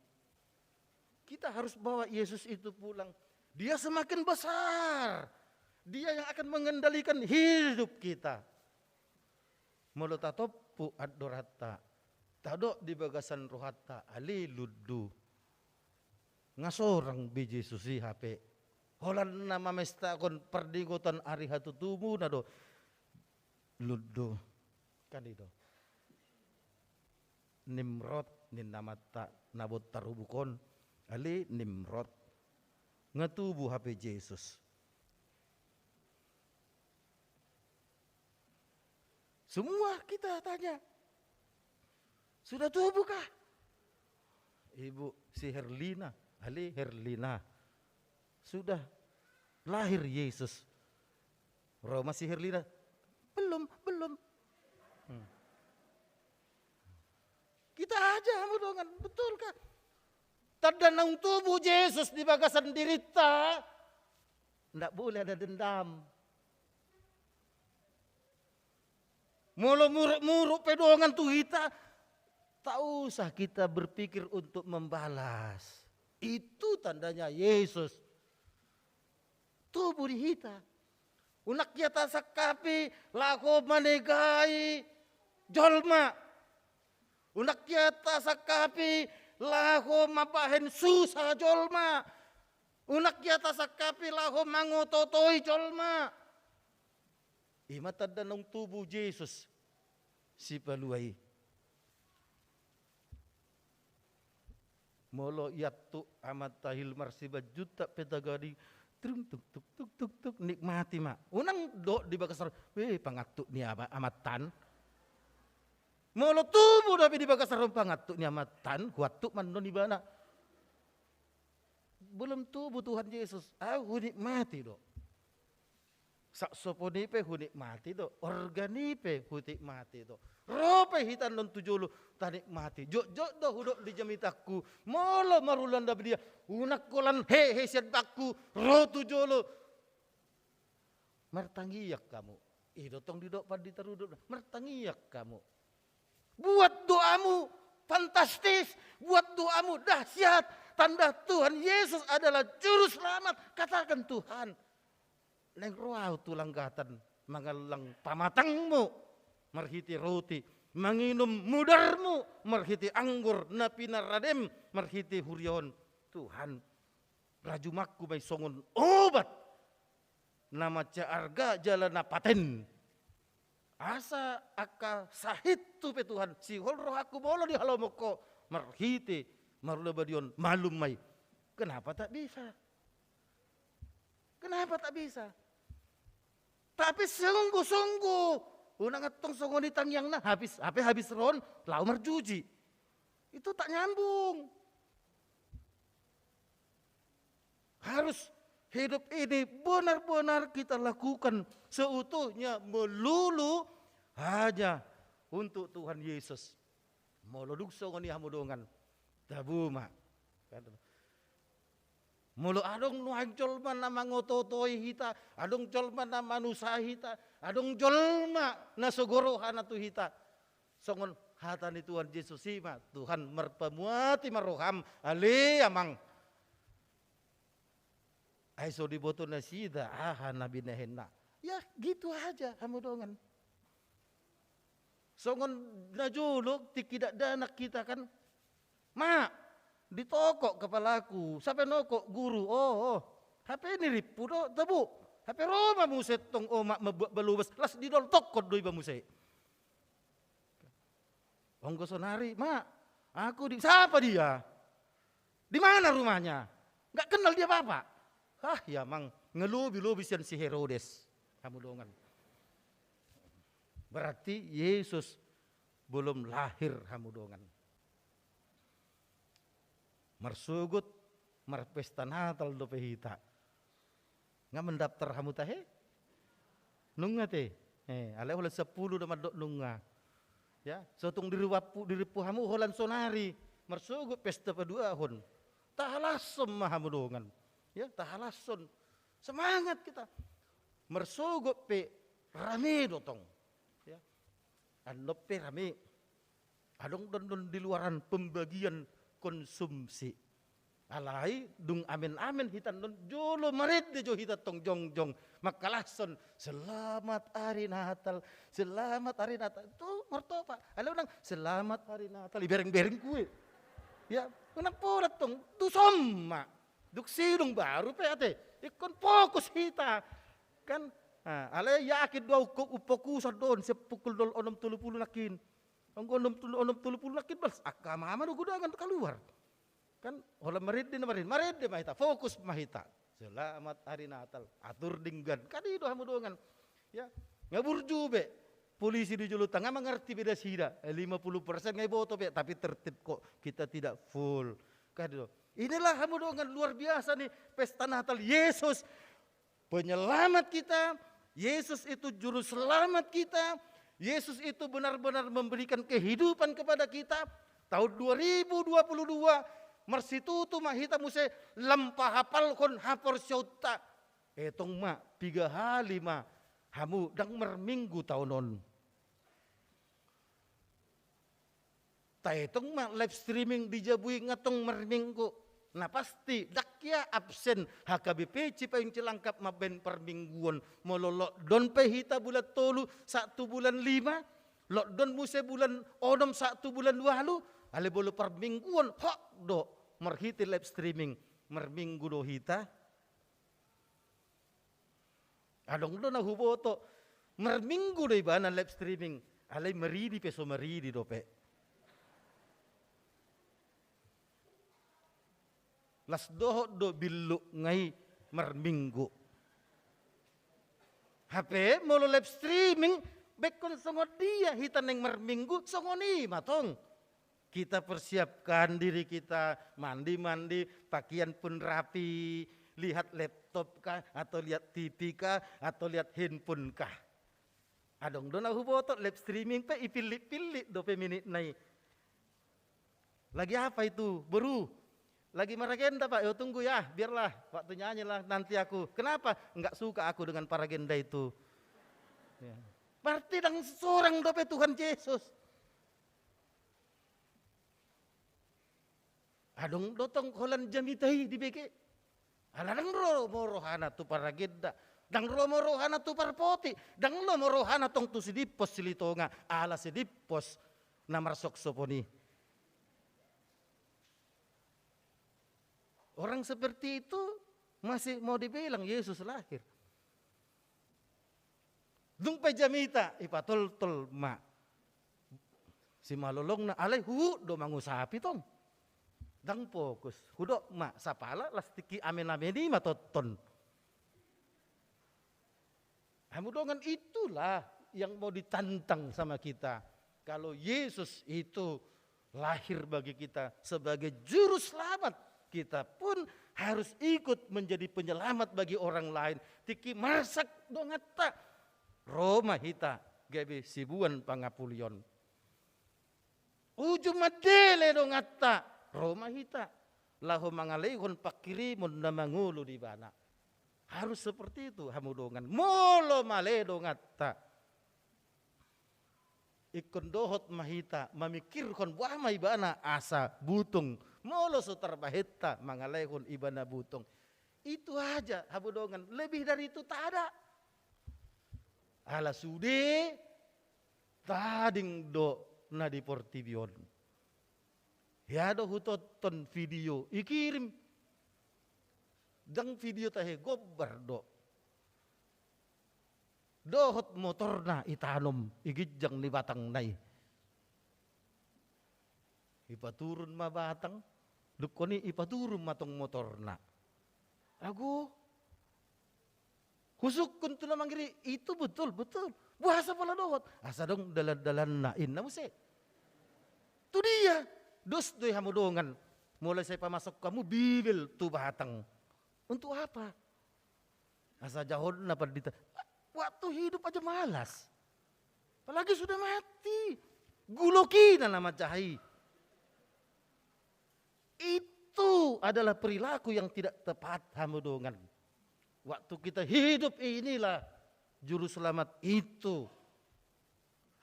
Kita harus bawa Yesus itu pulang. Dia semakin besar. Dia yang akan mengendalikan hidup kita. Molo tatopu adorata. Tado di bagasan rohata ali luddu. Ngasorang biji susi HP. Holan nama mesta kon perdigotan ari hatutumu na do. Luddu. Kan itu. Nimrod ninamata nabot tarubukon. Ali Nimrod. Ngatubu HP Yesus. Semua kita tanya, sudah tubuh kah? Ibu si Herlina, Ali Herlina, sudah lahir Yesus. Roma si Herlina, belum. Kita aja mudongan, betul kah? Terdanang tubuh Yesus di bagasan dirita, tidak boleh ada dendam. Mulu muruk-muruk pedongan tuh kita. Tak usah kita berpikir untuk membalas. Itu tandanya Yesus. Tubuh di kita. Unak yata sakapi lako manegai jolma. Unak yata sakapi lako mapahen susah jolma. Unak yata sakapi lako mangototoi jolma. Imatan danong tubuh Yesus si paluai. Molo yatu amat tahil marsiba juta petagadi tuk tuk tuk tuk tuk tuk nikmati mak. Unang do di bakasar, pangatuk ni amatan. Molo tubuh tapi di bakasar pangatuk ni amatan, huatuk mandon di bana. Belum tubuh Tuhan Yesus, aku nikmati do. Saksoponipe hunik mati do, organipe hunik mati do. Rope hitan non tujulu tanik mati. Jok do hudok di jamitaku. Molo marulan da dia. Unak kolan he siat bakku. Ro tujulu. Mertangiyak kamu. Idotong didok padi teruduk. Mertangiyak kamu. Buat doamu fantastis. Buat doamu dahsyat. Tanda Tuhan Yesus adalah juru selamat. Katakan Tuhan. Neng roau tulang gatan mangalang pamatangmu marhiti roti manginum mudarmu marhiti anggur napina radem marhiti hurion Tuhan rajumakku bay songon obat nama caarga jalana paten asa aka sahit tu pe Tuhan si hol roh aku bolo di halomoko marhiti marulabadion malum may kenapa tak bisa tapi sungguh-sungguh, unang atong songoni tangyang na habis ron, lau marjuji. Itu tak nyambung. Harus hidup ini benar-benar kita lakukan seutuhnya melulu hanya untuk Tuhan Yesus. Moloduk songoni hamudongan, tabuma. Mulu adong nuhang jolma na mangototoi hita, adong jolma na manusa hita, adong jolma na sogorohan tu hita. Songon hatani Tuhan Yesus ima, Tuhan merpemuati maroham, ali amang. Aiso diboto na sida, nabi nehena. Ya gitu aja hamudongan. Songon najuluk tikidak danak kita kan, ditokok kepalaku, sampai nokok guru, HP ini ripu do, tebu, HP Roma muset tong omak belubes, las didol tokot doi bamusai. Onggo sonari, aku siapa dia? Di mana rumahnya? Gak kenal dia apa? Ya mang, ngelubi-lubisian si Herodes, kamu dongan. Berarti Yesus belum lahir kamu dongan. Marsugut, marpesta Natal do pehita. Nga mendaftar hamu tahe? Nunga te. Ale holan 10 damat do nunga. Ya, sotong diripu hamu holan sonari. Marsugut pesta paduahon. Tahalasom mahamu dongan. Ya, tahalason. Semangat kita. Marsugut pe rame dotong. Ya. Andop pe rame. Adong don di luaran pembagian konsumsi. Alai dung amin hitan don jolo marit de jo hitat tong jong makalason selamat hari Natal itu mertopa ala nang selamat hari Natal bereng kue ya kenang porat tong tu somma duk sidung baru pe ate ikon fokus hita kan ala yakin do upokusad don sepukul dol 60 nakin ang 60 nakin bas akama do gudangan keluar. Kan hola marid mahita fokus mahita selamat hari Natal atur dinggan kadi do hamudongan ya ngaburju be polisi di Julu Tengah mengerti beda sida 50% ngai boto be tapi tertib kok kita tidak full kadi do inilah hamudongan luar biasa nih pesta Natal Yesus penyelamat kita Yesus itu juru selamat kita Yesus itu benar-benar memberikan kehidupan kepada kita tahun 2022 Marsitutu mahita muse lampah hapal kon hapor syauta. Etong 3 hali hamu dang merminggu tahunon. Taitong live streaming dijabui ngatong merminggu. Nah pasti dakya absen HKBP Cipayung Cilangkap maben permingguan mololok don pehita bulan tolu 1 bulan 5 lockdown muse bulan 1 bulan 2 ale bolu permingguan hok do merhiti live streaming merminggu do hita adong do na huboto merminggu do ibana live streaming ale meridi peso meridi do pe las doho do bilu ngai merminggu. HP molo live streaming bekon songo dia hitan yang merminggu songo ni matong. Kita persiapkan diri kita mandi-mandi, pakaian pun rapi, lihat laptop kah atau lihat TV kah atau lihat handphone kah. Adong dona huboto live streaming pe ipilih-pilih do pe minit nai. Lagi apa itu? Baru lagi maragenda Pak, yo tunggu ya, biarlah waktu nyanyi lah nanti aku. Kenapa? Enggak suka aku dengan paragenda itu. Ya. Berarti dang seorang dope Tuhan Yesus. Adong dotong holan jamitai di beke. Aladang rohana tu paragenda. Dang rohana tu parpoti. Dang rohana tong tu sidipos silitonga. Ala sidipos namar soksoponi. Orang seperti itu masih mau dibilang Yesus lahir. Dung pejamita ipatol-tol ma. Si malolong na alay do mangusapi tong. Dang fokus. Hudo ma sapala lastiki amen-ameni matoton. Hamudongan itulah yang mau ditantang sama kita. Kalau Yesus itu lahir bagi kita sebagai juru selamat. Kita pun harus ikut menjadi penyelamat bagi orang lain. Tiki marsak dongata. Roma hita gabe sibuan pangapulion. Ujung madele dongata. Roma hita. Lahu mangalehon pakirimun na mangulu di bana. Harus seperti itu hamudongan. Molo male dongata. Ikon dohot mahita mamikirkon buah maibana asa butung. Molo sutar baheta mangalehon ibana butong. Itu aja habudongan. Lebih dari itu tak ada. Ala sude tading do na di portibion. Ya do hutoton video ikirim. Dang video tahe gobar do. Dohot motor na itanom igijang ni batang nai. Ipaturun mabatang. Dukoni ipaturun matong motor na. Aku husuk kuntu na manggiri itu betul. Buasa pala dohot. Asa dong dalan-dalan nain na muse. Itu dia. Dos doy hamudongan. Mulai saya pamasok kamu bibil tu batang. Untuk apa? Asa jahon na perdita. Waktu hidup aja malas. Apalagi sudah mati. Guloki na nama cahai. Itu adalah perilaku yang tidak tepat hamudongan. Waktu kita hidup inilah juru selamat itu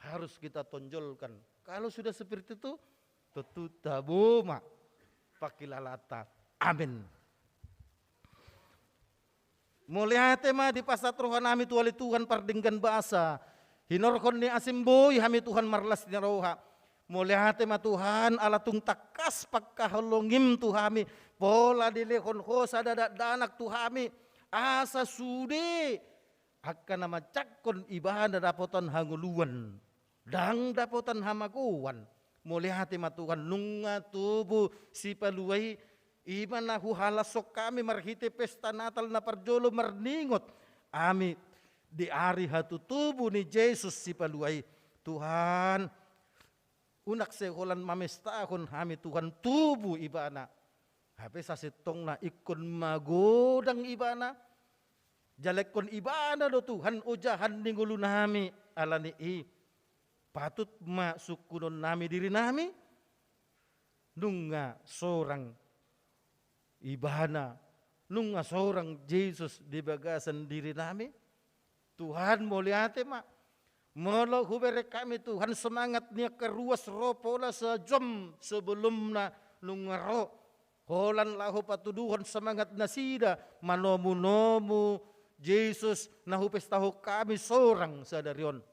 harus kita tonjolkan. Kalau sudah seperti itu, tentu tabuma pakilalata. Amin. Mulia tema di pasat rohan ami tuali Tuhan pardinggan bahasa. Hinorkon ni asimboy hami Tuhan marlas ni roha. Mulia tema Tuhan ala tung takas pagkahalongim tuhami. Pola dilekon hosa dadak danak tuhami. Asa sude akan nama cakon ibahan dapotan hanguluan. Dang dapotan hamakuan. Mulia tema Tuhan nunga tubuh si paluai. Iman na huhalasok kami marhite pesta natal na parjolo marningot. Ami di ari hatutubo ni Jesus si paluay. Tuhan, unak sekolan mamestahon kami Tuhan tubuh ibana. Hape sa sitong na ikon magodang ibana. Jalekon ibana do Tuhan ujahan ningulo nami alani i. Patut masukunon nami diri nami. Nunga sorang ibana nung seorang Yesus di bagasan diri nami. Tuhan muliate mak Molo hubere kami Tuhan semangat nia keruas ropola sejam sebelum na lungaro. Holan lahu patuduhan semangat nasida manomu-nomu Yesus nahupes tahu kami seorang sadarion.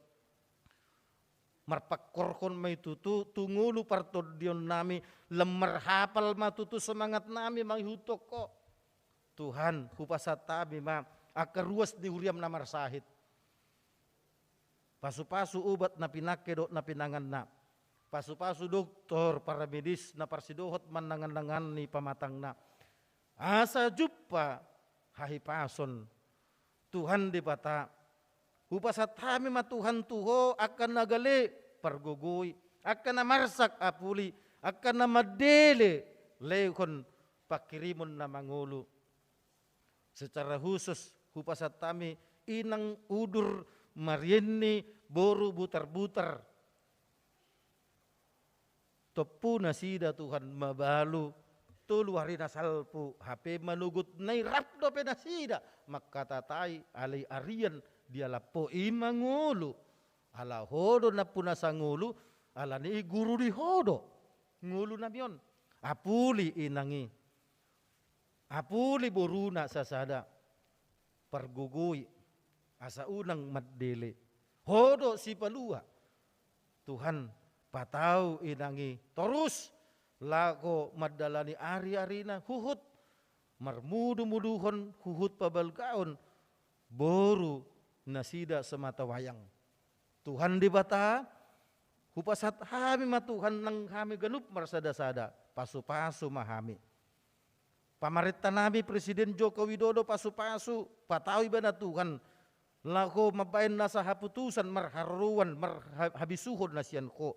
Marpakorkon may tutu tungulu partodion nami lemar hapal matutu semangat nami manghutok ko. Tuhan hupasat kami ma akaruas ni huriam namar sahid. Pasu-pasu ubat na pinakedok na pinangan na. Pasu-pasu doktor para medis na parsidohot manangan-nangan ni pamatang na. Asa jupa hahipason. Tuhan di bata. Upasat kami ma Tuhan tuho akan nagali pargugoy. Akan namarsak apuli. Akan namadele lehon pakirimon na mangulo. Secara khusus upasat kami inang udur Marienni boru butar-butar. Topu nasida Tuhan mabalu. Tulu hari nasalpu. HP manugut nai rapdo penasida. Maka tatai alay arian dia lapo imangulu. Ala hodo na punasa ngulu. Ala ni guru di hodo. Ngulu na biyon. Apuli inangi. Apuli boruna sasada. Pergugui. Asa unang madele. Hodo si palua. Tuhan patau inangi. Terus lako madalani ari-arina huhut. Marmudu-muduhon huhut pabalgaon. Boru nasida semata wayang. Tuhan di bata. Hupasat hami ma Tuhan nang kami ganup marsada-sada. Pasu-pasu mahami. Pamarita nami Presiden Joko Widodo pasu-pasu. Patau ibana Tuhan. Lako mabain nasa haputusan marharuan marhabisuhon nasian ko.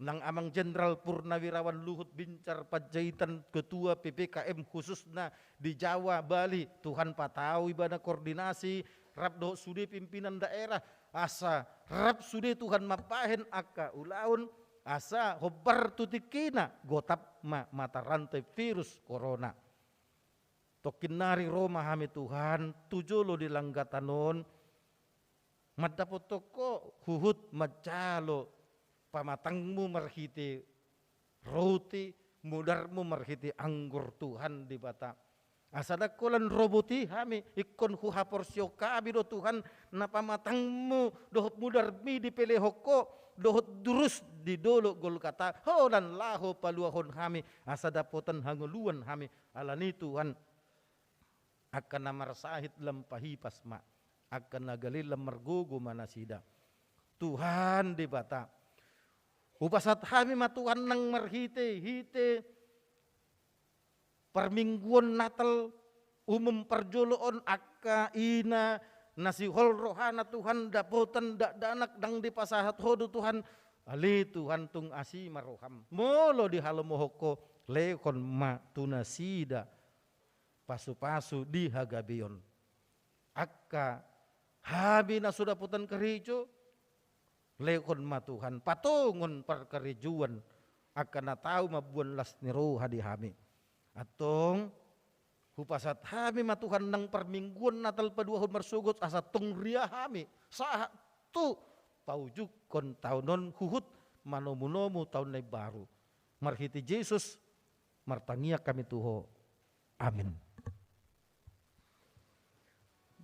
Nang amang Jenderal Purnawirawan Luhut Bincar Panjaitan Ketua PPKM khusus na di Jawa, Bali. Tuhan patau ibana koordinasi rabdo sude pimpinan daerah. Asa rab sude Tuhan mapahen aka ulaun. Asa hobar tutikina gotap mata rantai virus corona. Tokinari Roma hami Tuhan, tujulo di langgatanon, madapotoko huhut macalo, pamatangmu marhiti roti, mudarmu marhiti anggur Tuhan di bata. Asada kolan roboti hami, ikon huha porsio kami do Tuhan, na pamatangmu dohot mudarmi di pelehoko, dohot durus di dolo gol kata, hodan laho paluahon hami, asada potan hanguluan hami, alani Tuhan. Akan namarsahit lampahipas ma. Akan nagali lamargugo manasida. Tuhan di bata. Upasat kami ma Tuhan nang marhite. Permingguan Natal umum perjoloon akka ina nasihol rohana Tuhan dapotan danak dang dipasahat hodo Tuhan. Ali Tuhan tung asi maroham. Molo di halomohoko lekon ma tunasida. Pasu-pasu di hagabion. Akka habi na sudah putan kerijo. Lekon ma Tuhan patungon perkerijuan. Akka na tau mabuan las niru hadi hami. Atong hupasat hami ma Tuhan nang permingguan Natal paduahon marsugot asa tong ria hami. Sa tu paujuk kon taunon huhut manomu-nomu taun na baru. Marhiti Yesus martangia kami tuho. Amin.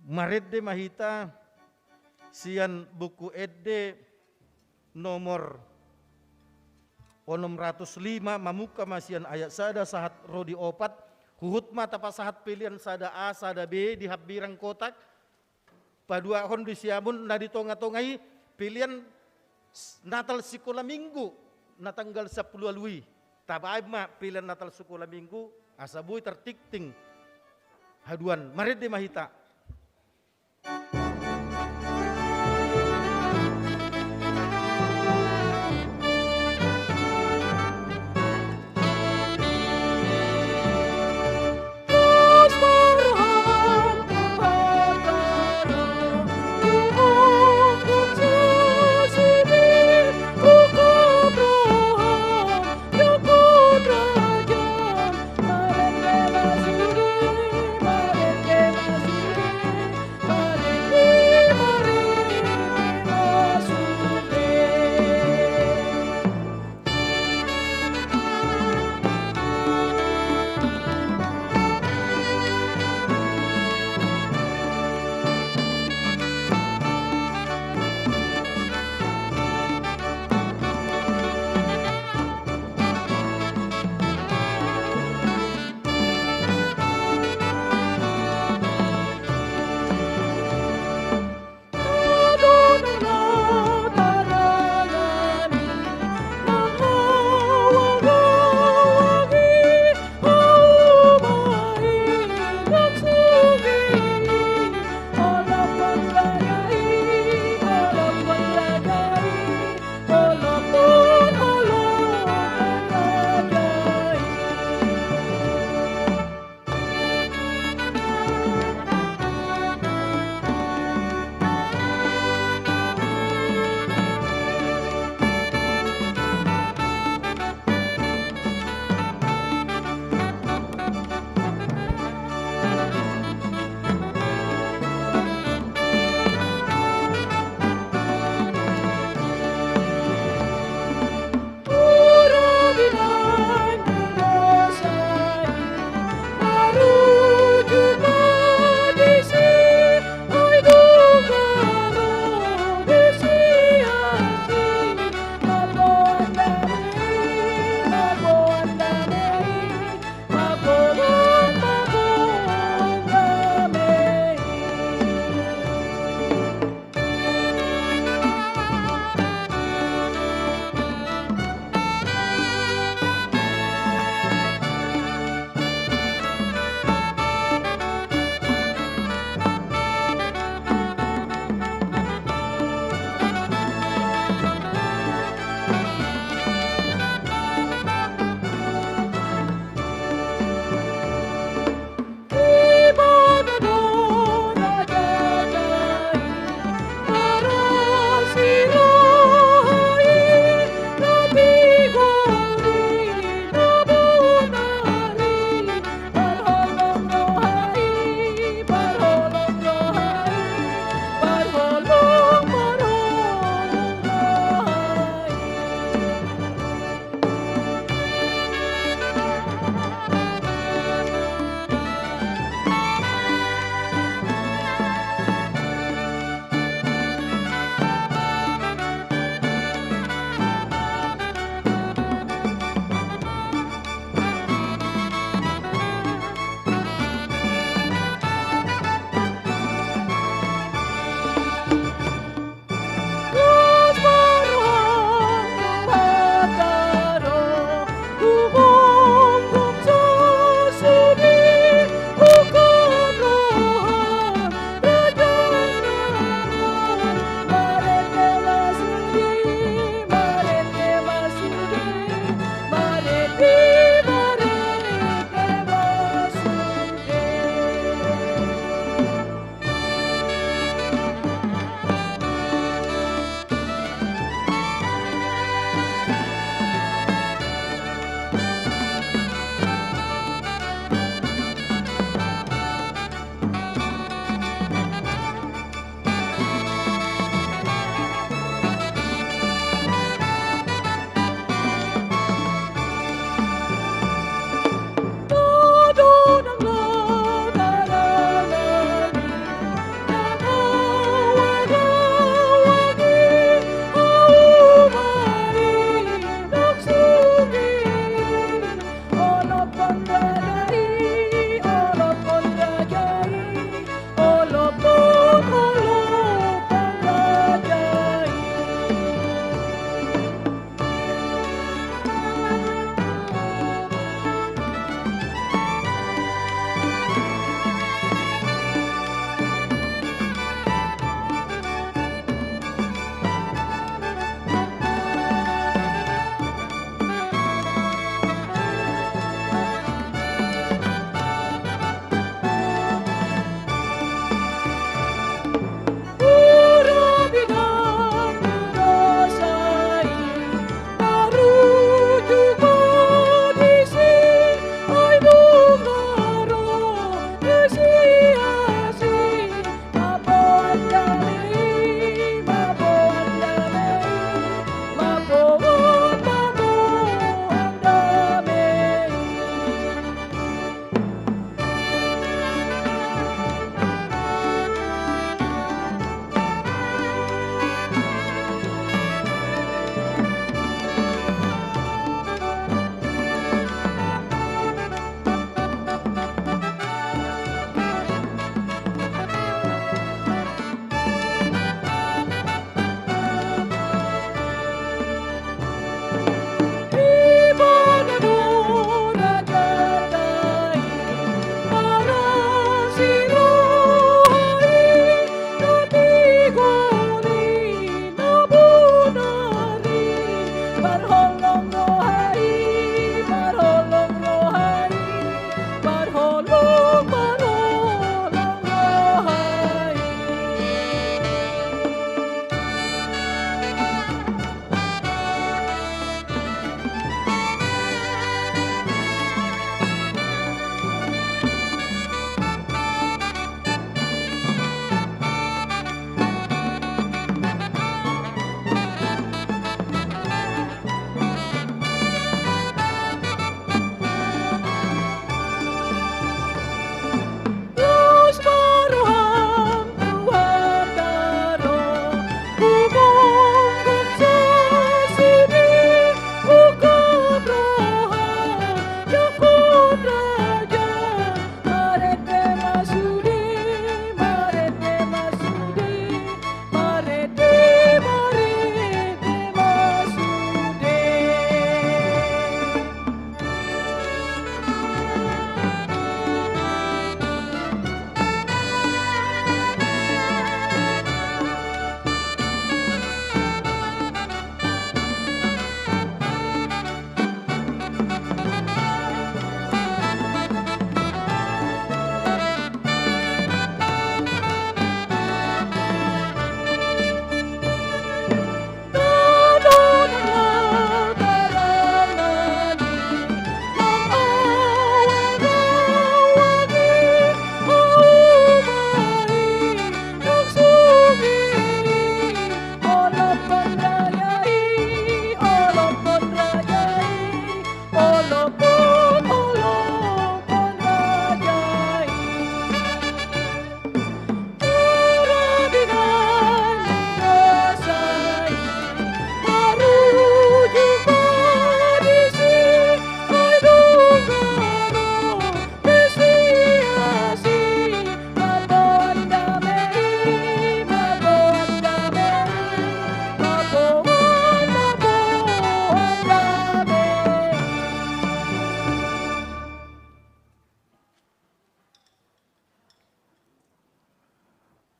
Maredde mahita sian buku edde nomor 605 mamuka masian ayat sada sahat rodi opat huhut mata pasahat pilihan sada A sada B di habirang kotak padua hon di siamun na ditonga-tongai pilihan Natal sekolah minggu na tanggal 10 alui tabaib ma pilihan Natal sekolah minggu asabui tertikting haduan maredde mahita.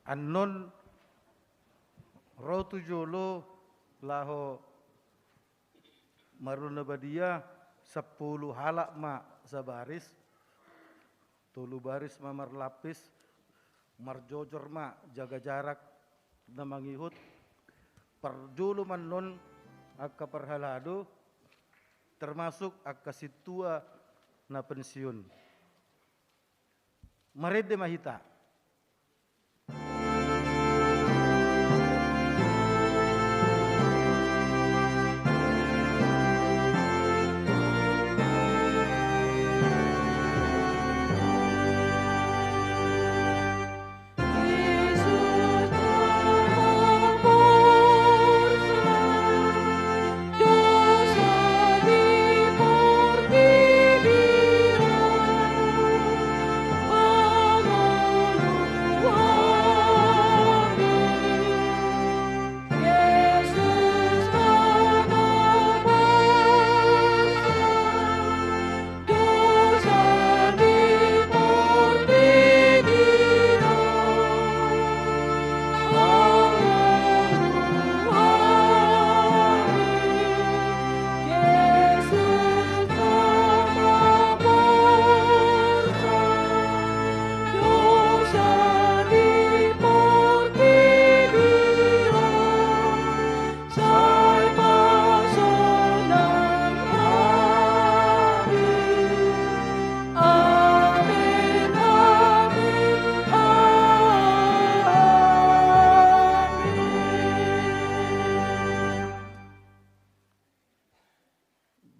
Anon rotu jolo laho maruna badia 10 halak ma sabaris, 3 baris mamar lapis, marjojor ma jaga jarak na mangihut, parjolo manon akka perhalado, termasuk akka situa na pensiun. Marede mahita.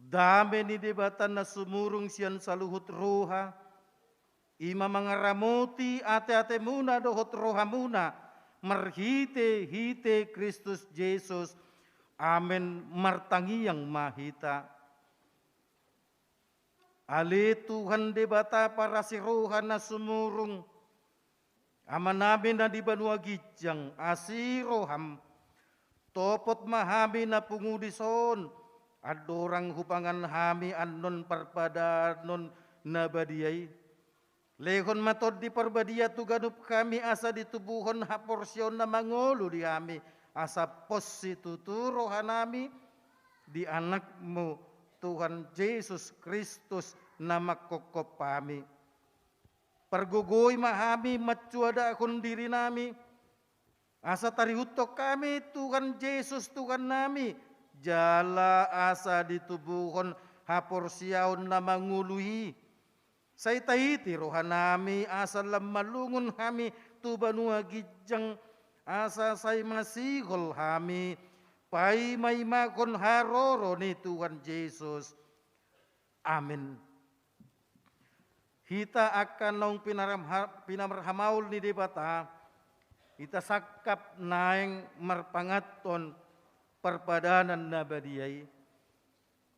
Dame ni debatan na sumurung siyan saluhut roha, ima mangaramuti ate-ate muna dohot roha muna, marhite-hite Kristus Jesus, amen martangiyang mahita. Ali Tuhan debata para si roha na sumurung, ama namin na di banua gijang asiroham, topot mahami na pungudison, adorang hupangan hami anon parpadanon na badiyay. Lehon matod di parbadia tuganup kami asa ditubuhon ha porsyon na mangolo di kami asa posi tuturo hanami di anak mo Tuhan Yesus Kristus na makokop kami. Pergugoy mahami matsuada akon diri nami. Asa tarihutok kami Tuhan Yesus Tuhan nami. Jala asa ditubuhon haporsyaon na manguluhi. Say tahiti rohanami asa lamalungon kami tubanua gijang asa say masigol kami. Pai may makon haroro ni Tuhan Yesus. Amin. Hita akan nong pinamrahamaul ni debata. Hita sakap naeng marpangaton perpadanan na badiyay.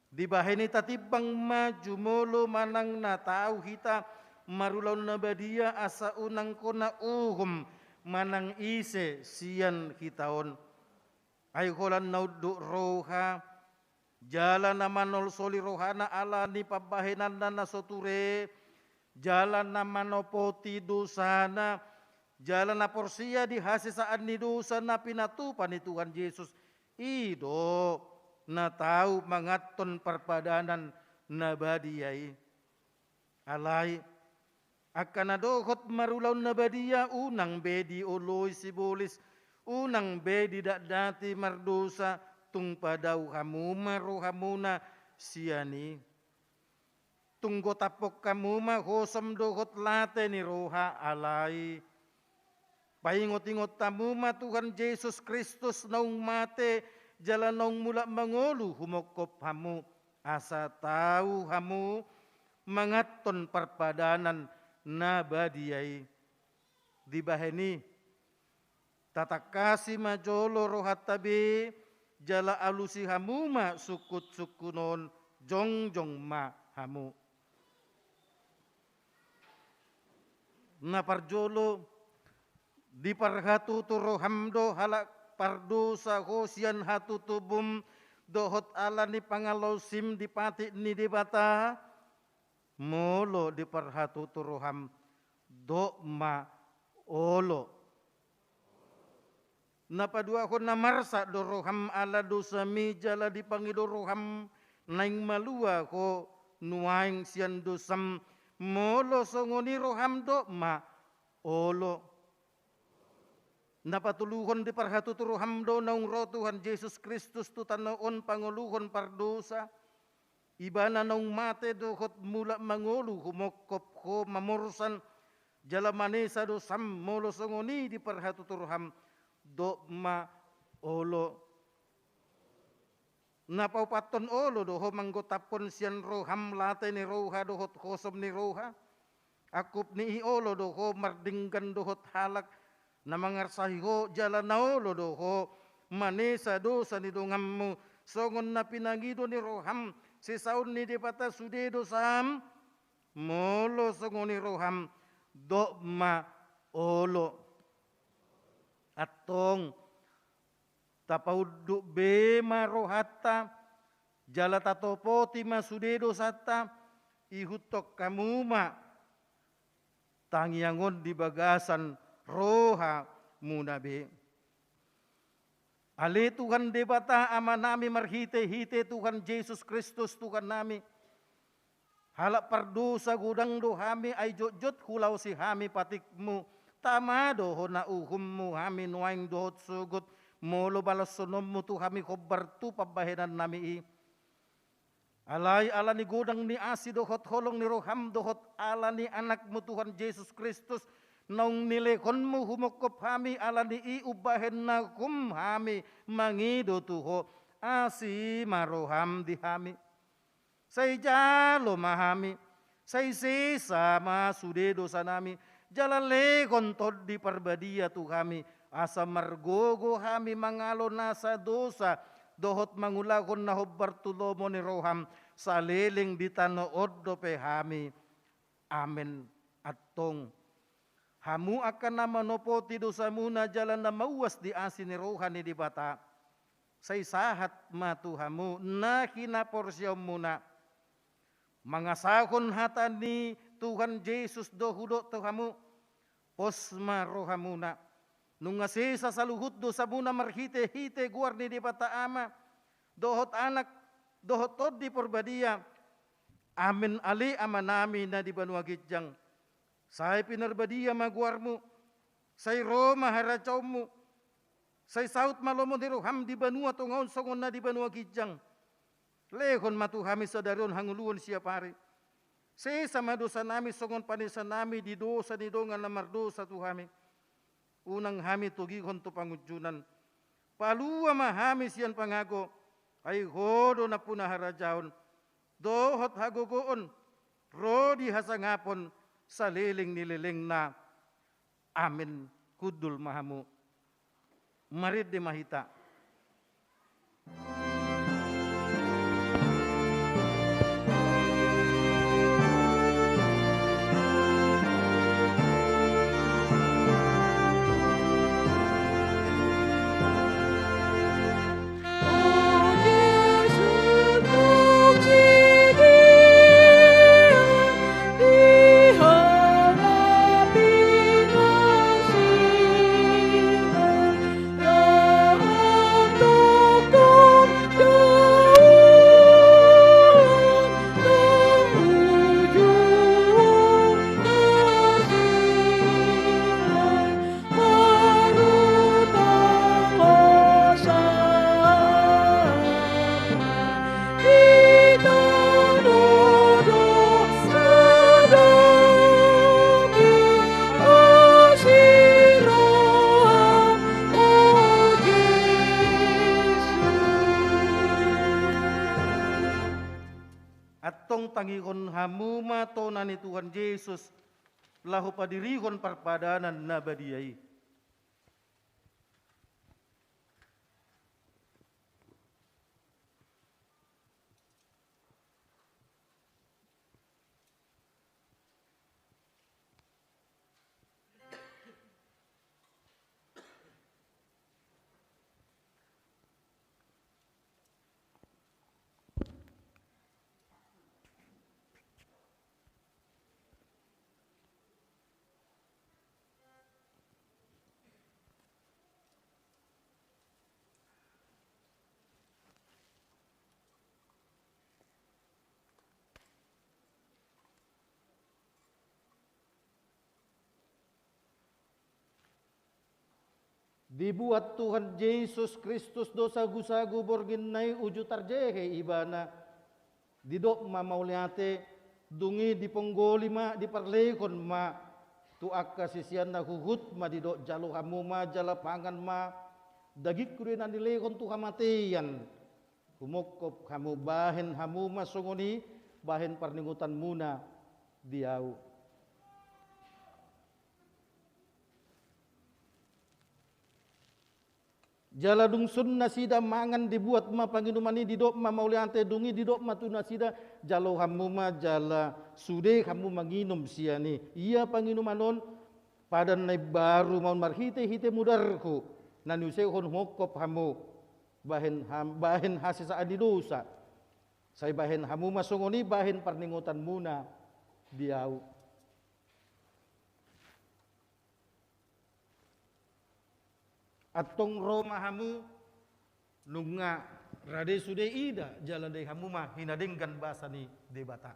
Di bahay ni tatibang majumulo manang na tao hita marulaw na badiya asa unang ko na uhum manang ise siyan hitaon. Ay kolan naudu roha jala na manol soli rohana ala ni pabahinan na nasoture jala na manopoti dosana jala na porsiya di hasisaan ni dosa na pinatupan ni Tuhan Yesus. Ido na tao mangaton parpadanan na badiyay. Alay, akan nadohot marulaw na badiya unang bedi uloy sibulis, unang bedi dati mardosa tung padaw hamuma rohamuna siyani. Tunggo tapok kamuma hosam dohot late ni roha alay. Paingot-ingot tamuma Tuhan Yesus Kristus naung mate jalan naung mula mangolu humokop hamu asa tahu hamu mangaton parpadanan na badiyay. Di baheni tatakasi majolo rohat tabi jala alusi hamuma sukut sukunon jongjong ma hamu. Na parjolo di parhatuturo hamdo halak pardosa hosian hatutubum dohot ala ni pangalaw sim di pati ni debata molo di parhatuturo ham do ma olo napaduakon na marsa doroham ala dosa mi jala dipangidoroham naing malua ko nuaing sian dosam molo songoni roham do ma olo napatuluhon di parhatuturuham do naung ro Tuhan Yesus Kristus tu tanoon panguluhon pardosa ibana naung mate dohot mula mangulu humokop ko mamursan jala manesa dosam molo songoni di parhatuturuham do ma olo napaupaton olo doho manggotapon sian roham late ni roha dohot kosom ni roha akup ni olo doho mardinggan dohot halak na mangarsahiho jala na olo doho manesa dosa ni dongammu songon na pinangido ni roham sisaun ni dipata sude dosam molo songon ni roham do ma olo atong tapauduk bema rohata jala tatopoti masudedo sata ihutok kamuma tangiangon di bagasan roha munabe ale Tuhan debata amanami marhite-hite Tuhan Yesus Kristus Tuhan nami halak pardosa gudang dohami ay jot-jot hulau si hami patikmu tamado hona uhummu hami nuaing dohot sugut molo balas sonommu tu kami kobar tu pabahenan nami alai ala ni godang ni asi dohot holong ni roham dohot ala ni anakmu Tuhan Yesus Kristus naung nilekonmu humokop hami ala ni ubahen nakum hami mangido tuho asi maroham di hami say jalo mahami say sisa masude dosa nami jalale kontod di parbadia tu kami asa margogo hami mangalo nasa dosa dohot mangulakon na hobbartulomo ni roham saliling di tanood do pe hami amen atong hamu akan na manopoti dosa muna jalan na mauwas di asin ni rohan ni di bata say sahat matu hamu na kinaporsyaw muna mangasakon hata ni Tuhan Yesus dohudo to hamu posma rohamuna nung asisa sa luhut do sa muna marhite-hite guar ni di bata ama dohot anak dohot tod di porbadia amin ali ama nami na di banuagitjang say pinarbadia maguarmu say Roma haracawmu say saut malomo di roham di banua tungaon songon na di banuagitjang lehon matu hami sadarion hanguluon siya pare sesama dosa nami songon panisa nami di dosa ni dongan na mardosa tu hami unang hami tugihon to pangujunan palua mahami siyan pangago ay hodo na puna harajaon dohot hagogoon rodi hasangapon sa liling nililing na amin kudul mahamu marid di mahita. Tangihon hamuma tonan ni Tuhan Yesus lahu padirihon parpadanan na badiyai. dibuat Tuhan Yesus Kristus dosa gusagu borginnai uju tarjehe ibana didok ma mauliate dungi di ponggoli ma di parlekon ma tu akka sisian na huhut ma didok jalo hamu ma jala pangan ma dagik kurin an dilekon tu hamatian humokop hamu bahen hamu ma songoni bahen parningutan muna diau. Jala dungsun nasida mangan dibuat ma panginuman ini didok ma mauliante dungi didok ma tu nasida jalo hamu ma jala sude hamu manginum siani iya panginumanon padan nai baru maun marhite hite mudarku nanuse hon hokop hamu bahen hasisa adidosa sai bahen hamu ma songoni bahen parningutan muna diau. Atong Roma hamu nunga rade sude ida jalan de hamu mah hinadengkan bahasa ni debata.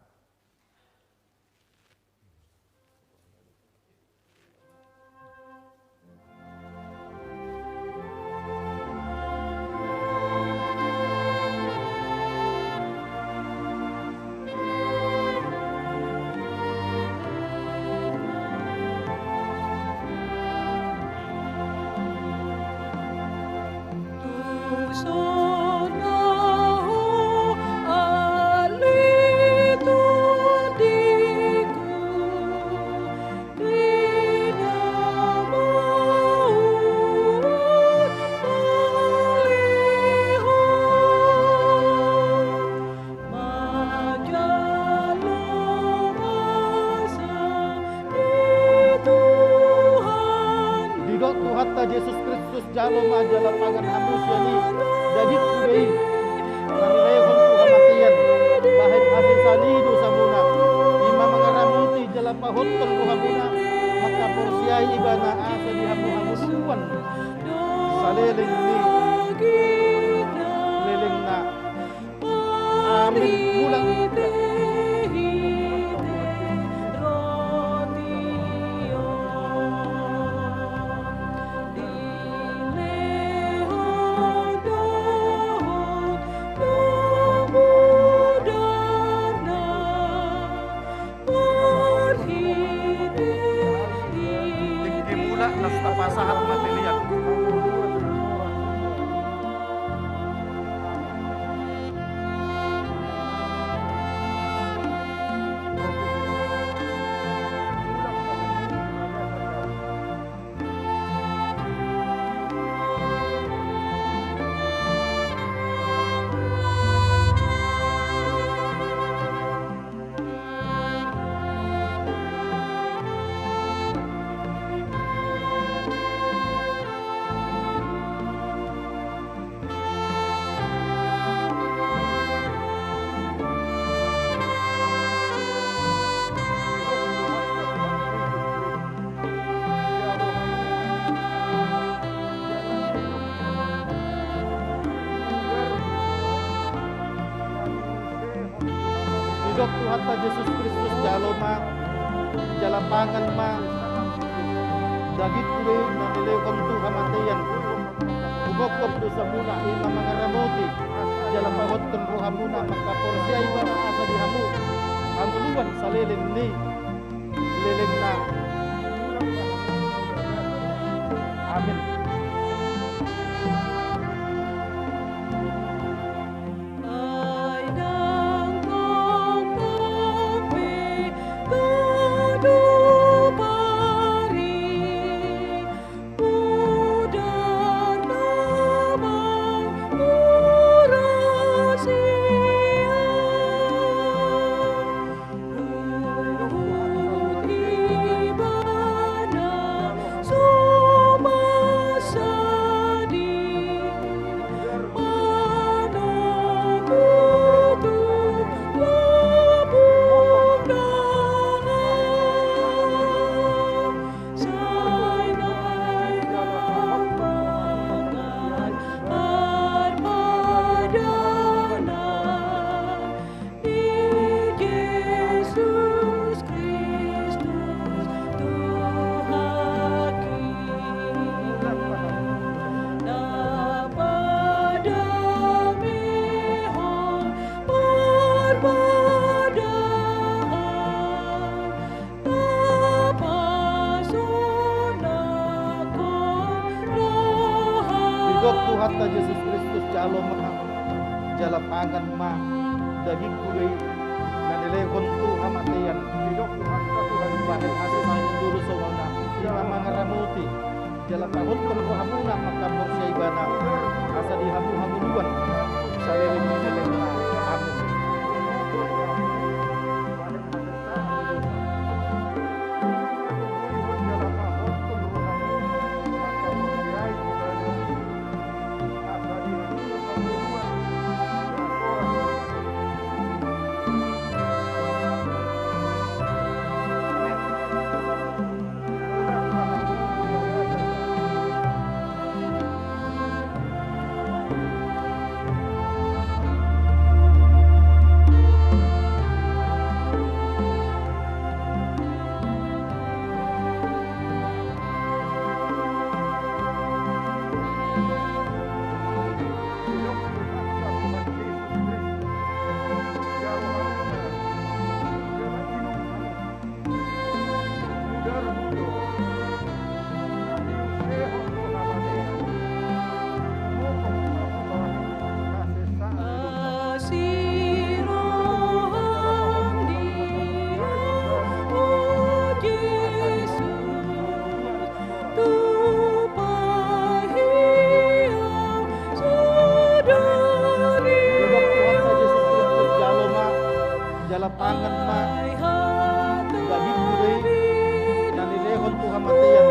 Yesus Kristus jalo majala pangan hamu siani dagik kudei manilai hontu hamatian bahen hasil salidu samuna ima mangaramuti jala pahotton hamuna maka porsiai ibana asa di hamu suwan saleleng ni leleng na amin mulang pasahat matelian. Dok Tuhan Yesus Kristus jalo ma jala pangan ma dagit kuwe na nilekon tu hamatayan umokop tu sa muna ima mangaramuti jala pahotton roha muna makaporsiya iba na asa di hamu anguluan sa leleng ni leleng na amin. Hatta Yesus Kristus jalo mahal jala pangan ma daging kulay na nilehon tu hamatayan Didok Tuhan bahil hasil sa dulu sa wana ima mga ramuti jala kahot kan ko hamuna makamor sa ibana asa di hamu hamuluan sa lilim ni nilehon amin. Pangan ma daging kulay na nilehon tu hamatayan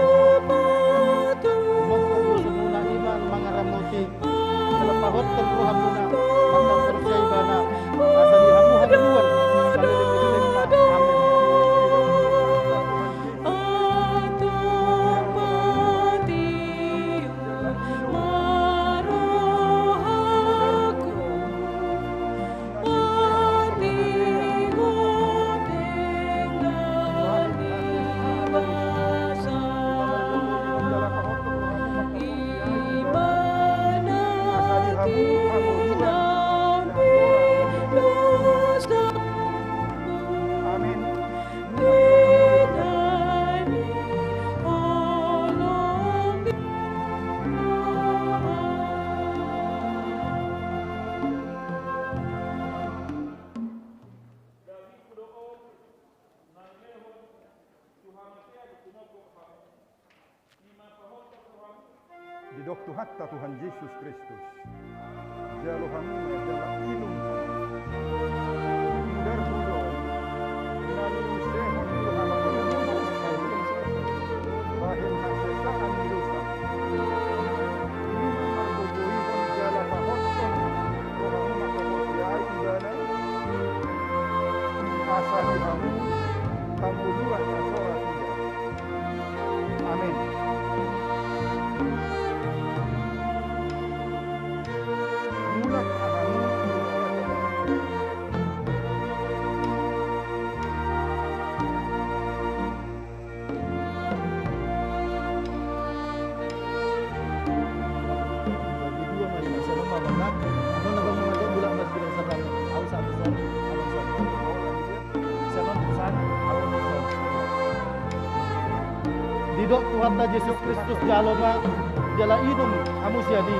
umong semuna ima mga ramuti kalapahot kan ko hamuna magkapersay ba na asa di hamu hamuan sa lilim na amin. Didok Hatta Tuhan Yesus Kristus jalo hamuna jala ilum dar budo nalu sehon Tuhan bahil hasesaan dirusa ini margogoihon jala pahotton orang makaposiai ibana asa di hamu kamuluan asora tidak. Amin. Didok Tuhan Yesus Kristus jalo ma jala inum amusiani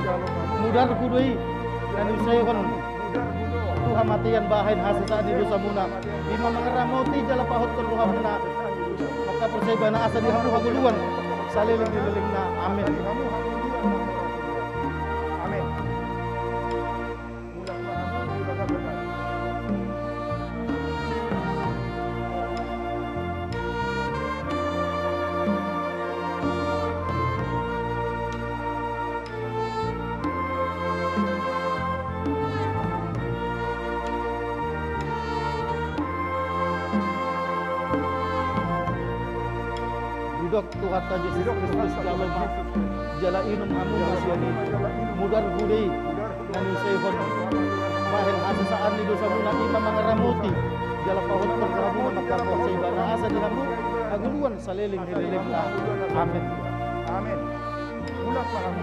mudar kudui dan usayhon Tuhan matian bahain hasil saat di dosa muna ima mengeramoti jala pahot kan Tuhan muna maka persaibana asa di hamu haguluan saliling dililing na amin. Amin. Didok Tuhan Yesus Kristus jalo ma jala inum amu masiani mudar gudei nani sehon bahel hasasaan di dosa muna ima mangaramuti jala pahot perlamu makapo seibana asa di hamu aguluan saliling dililing na amin. Amin. Ulah paham.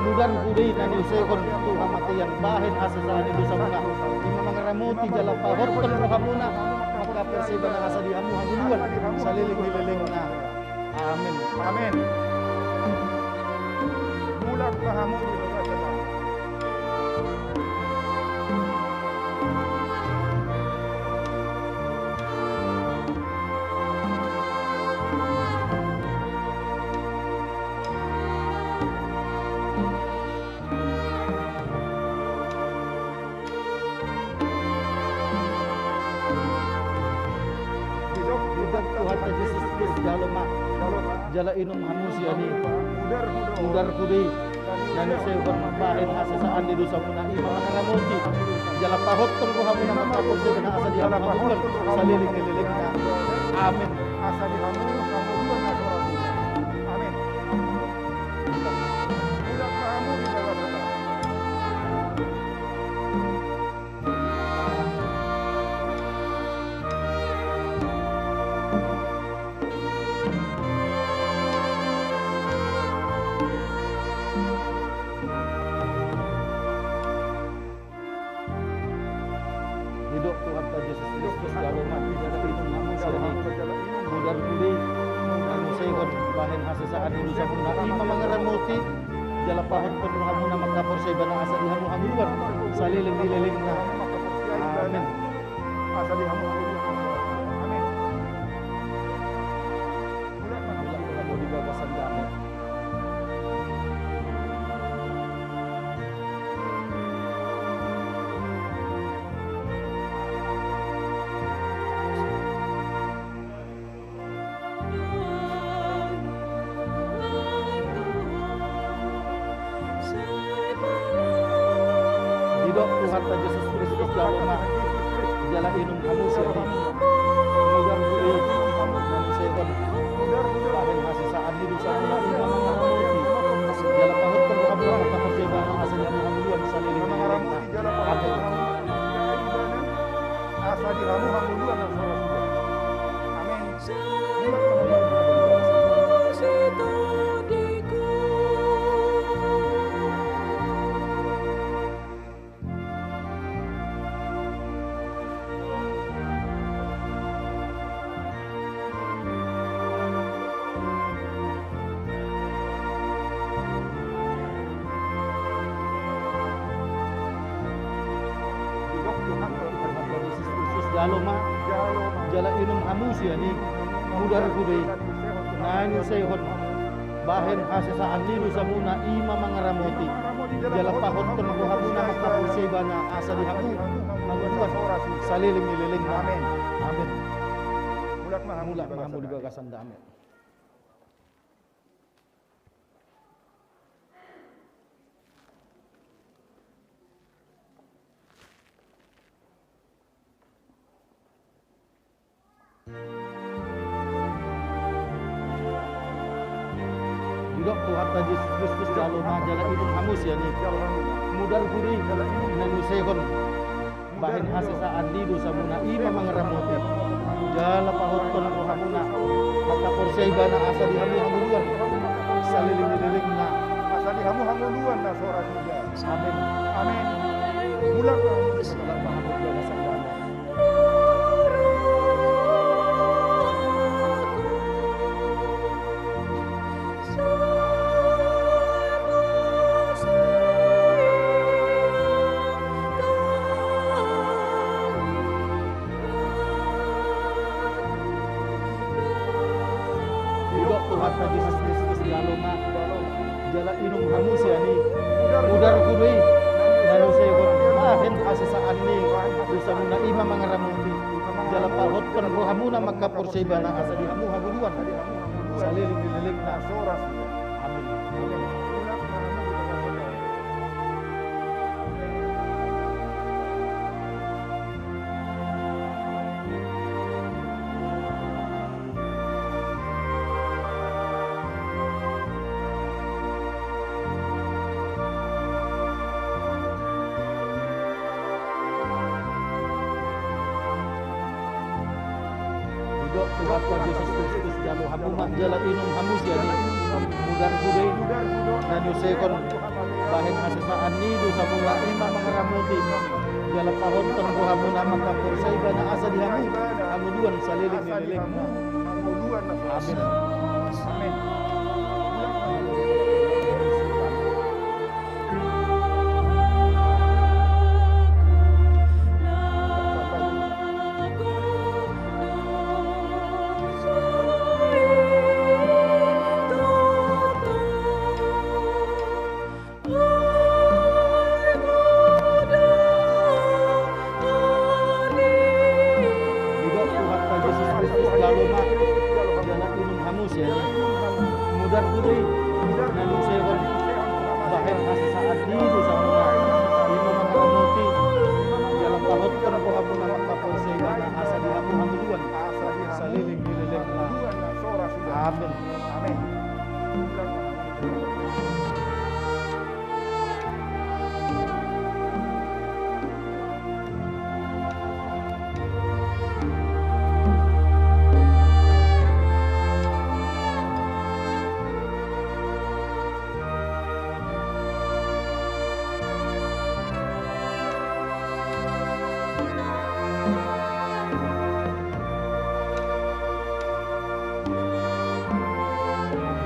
Mudan kudi na niusehon Tuhan matiyan bahin asa sa ani dosa muna. Ima mangaramuti jala pahorton Tuhan muna. Maka persiba na asa di amu hanguluan sa liling-liling na. Amin. Amin. Mulak mahamudi bagasada. Budak Tuhan ta Yesus Kristus jaloma. Jala inum hamusi ani. Mudar kudi na niusehon bahin asa sa ani dosa muna. Ima mangaramuti jala pahorton Tuhan muna maka persiba na asa di amu hanguluan sa liling-liling na. Amin. Asa di hamu hamuluan na suara Tuhan. Amin. Mulak mahamudi bagasada. Hidup Tuhan ta Yesus Kristus jaloma jala inum hamusi ani. Mudar kudi na niusehon bahin asa sa ani dosa muna. Ima mangaramuti jala pahorton Tuhan muna maka persiba na asa di amu hanguluan sa liling-liling na. Amin. Asa di hamu hamuluan na suara Tuhan. Amin. Mulak mahamudi. Bila kamu dibagasan damai. Hidup Tuhan ta Yesus Kristus jaloma jala inum hamusi ani. Mudar kudi na niusehon bahin asa sa ani dosa muna. Ima mangaramuti jala pahorton Tuhan muna maka persiba na asa di amu hanguluan sa liling-liling na. Mangaramuti jala Amin. asa di hamu hamuluan na suara Tuhan. Amin. Mulak hidup Tuhan Tuhan ta Yesus Kristus jaloma jaloma. jala inum hamusi ani. Mudar kudi na niusehon bahin asa sa ani dosa muna. Ima mangaramuti jala pahorton Tuhan muna maka persiba na asa di amu hanguluan sa liling-liling na. Amin. Amin. Mulak mahamudi Mulak mahamudi bagasada. bagasan damai. Hidup Tuhan ta Yesus Kristus jaloma jala inum hamusi ani. Mudar kudi na niusehon bahin asa sa ani dosa muna. Ima mangaramuti jala pahorton Tuhan muna maka persiba na asa di amu hanguluan sa liling-liling na. Asa di hamu hamuluan na suara Tuhan. Amin. Amin. Mulak mahamudi Mulak mahamudi bagasan damai. Hidup Tuhan ta Yesus Kristus jaloma jala inum hamusi ani. Mudar kudi na niusehon bahin asa sa ani dosa muna. Ima mangaramuti jala pahorton Tuhan muna maka persiba na asa di amu hanguluan sa liling-liling na. suara Tuhan. Amin. Mulak mahamudi bagasada. Hidup Tuhan ta Yesus Kristus jalo hamu jala inum hamusi ani. mudar gudai na yusekon bahin hasisaan ni do sa mula ima mga ramuti jala pahon ton ko hamu na magkapursay ba na asa di hamu hamuduan sa liling nililing na amin. Amin. Mudar gudai na yusekon bahin hasisaan ni do sa mula ima mga ramuti jala pahon ton ko hamu na magkapursay ba na asa di hamu hamuduan sa liling nililing na amin. Amin.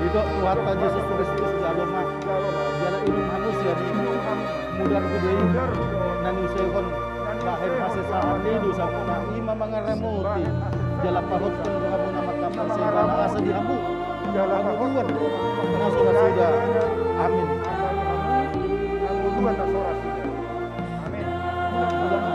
Dito Tuhan Yesus Kristus jaloma jala inum hanus ya ni mudar gudai nan yusekon bahin hasisaan ni do sa muna ima mga ramuti jala pahot ton ko hamu na magkapursay ba na asa di hamu hamuduan na suda amin. Hamuduan na soras. Amin.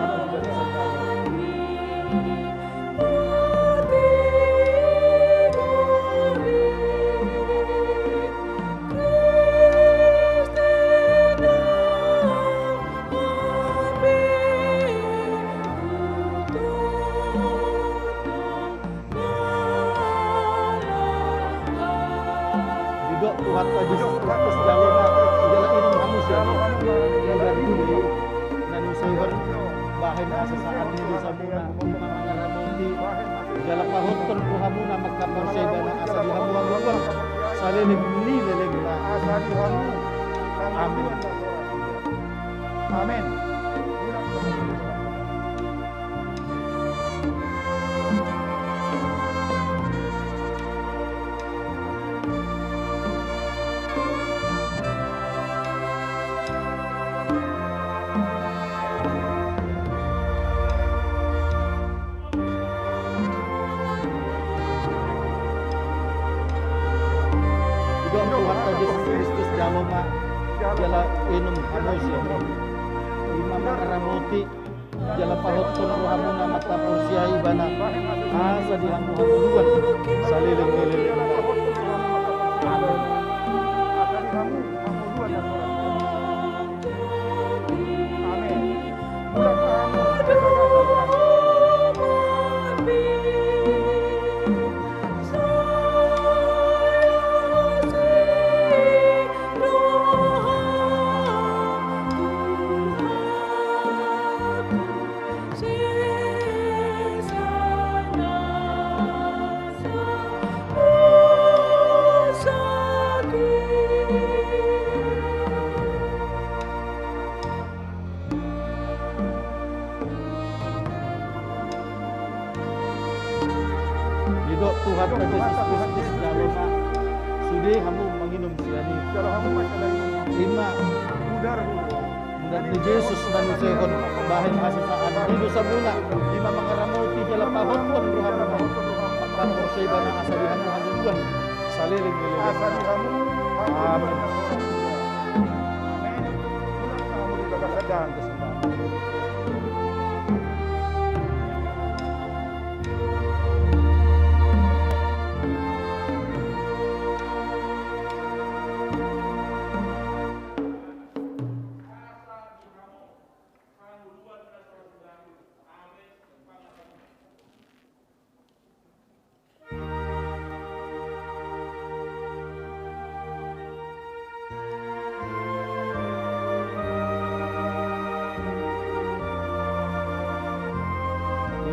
Dito Tuhan Yesus Kristus jaloma jala inum hanus ya ni mudar gudai nan yusekon bahin hasisaan ni do sa muna ima mga ramuti jala pahot ton ko hamu na magkapursay ba na asa di hamu hamuduan sa liling nililing na Asali hamu. amin. Amin. Tuhan Yesus Kristus jaloma jala inum hanus ya ni ima mga ramuti jala pahot ton ko hamu na magkapursay ba na asa di hamu hamuduan sa liling nililing na amin. Asali hamu. Hamuduan na soras. Amin. Dito Tuhan Yesus Kristus jaloma sudi hamu manginum siya ni Kalau hamu masalah ima mudar mudar ni Yesus nan yusekon bahin hasisaan ni do sa muna ima mga ramuti jala pahot ton ko hamu na magkapursay ba na asa di hamu hamuduan sa liling nililing asali hamu. amin. Amin. Kamu dibagasadan kesembahan.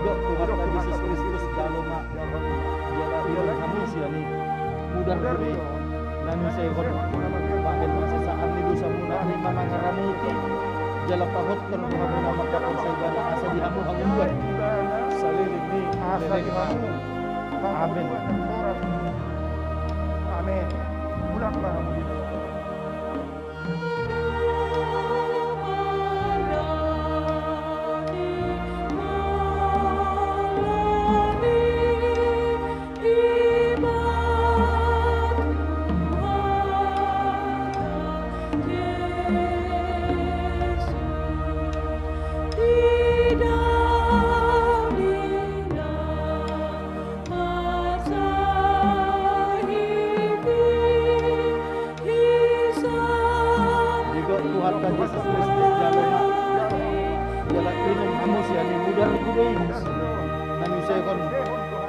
Tuhan Yesus Kristus jaloma jala inum hanus ya ni mudar gudai nani sehon bahin masisaan ni dosa muna ni mamangaramuti jala pahot kan Tuhan makapon sa ibana asa di hamu hanguluan saliling ni leleng na. Amin. Amin. Mulaklah kamu di Tuhan kan Yesus Kristus jalma jala inum hamus ya ni mudar gudai nani sehon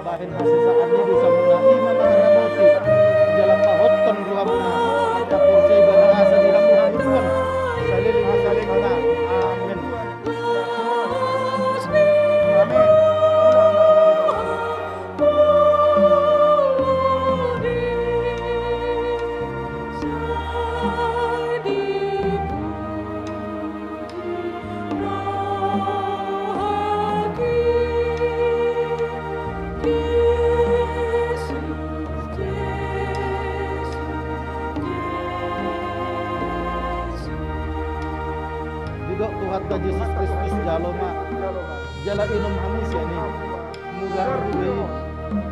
bahin masisaan ni dosa muna ima mangaramuti jala pahot kan ruhamuna kapur sa ibana asa di hamu hanguluan saliling na. Amin. Amin. Didok Tuhan ka Yesus Kristus jalma jala inum hamus ya ni mudar gudai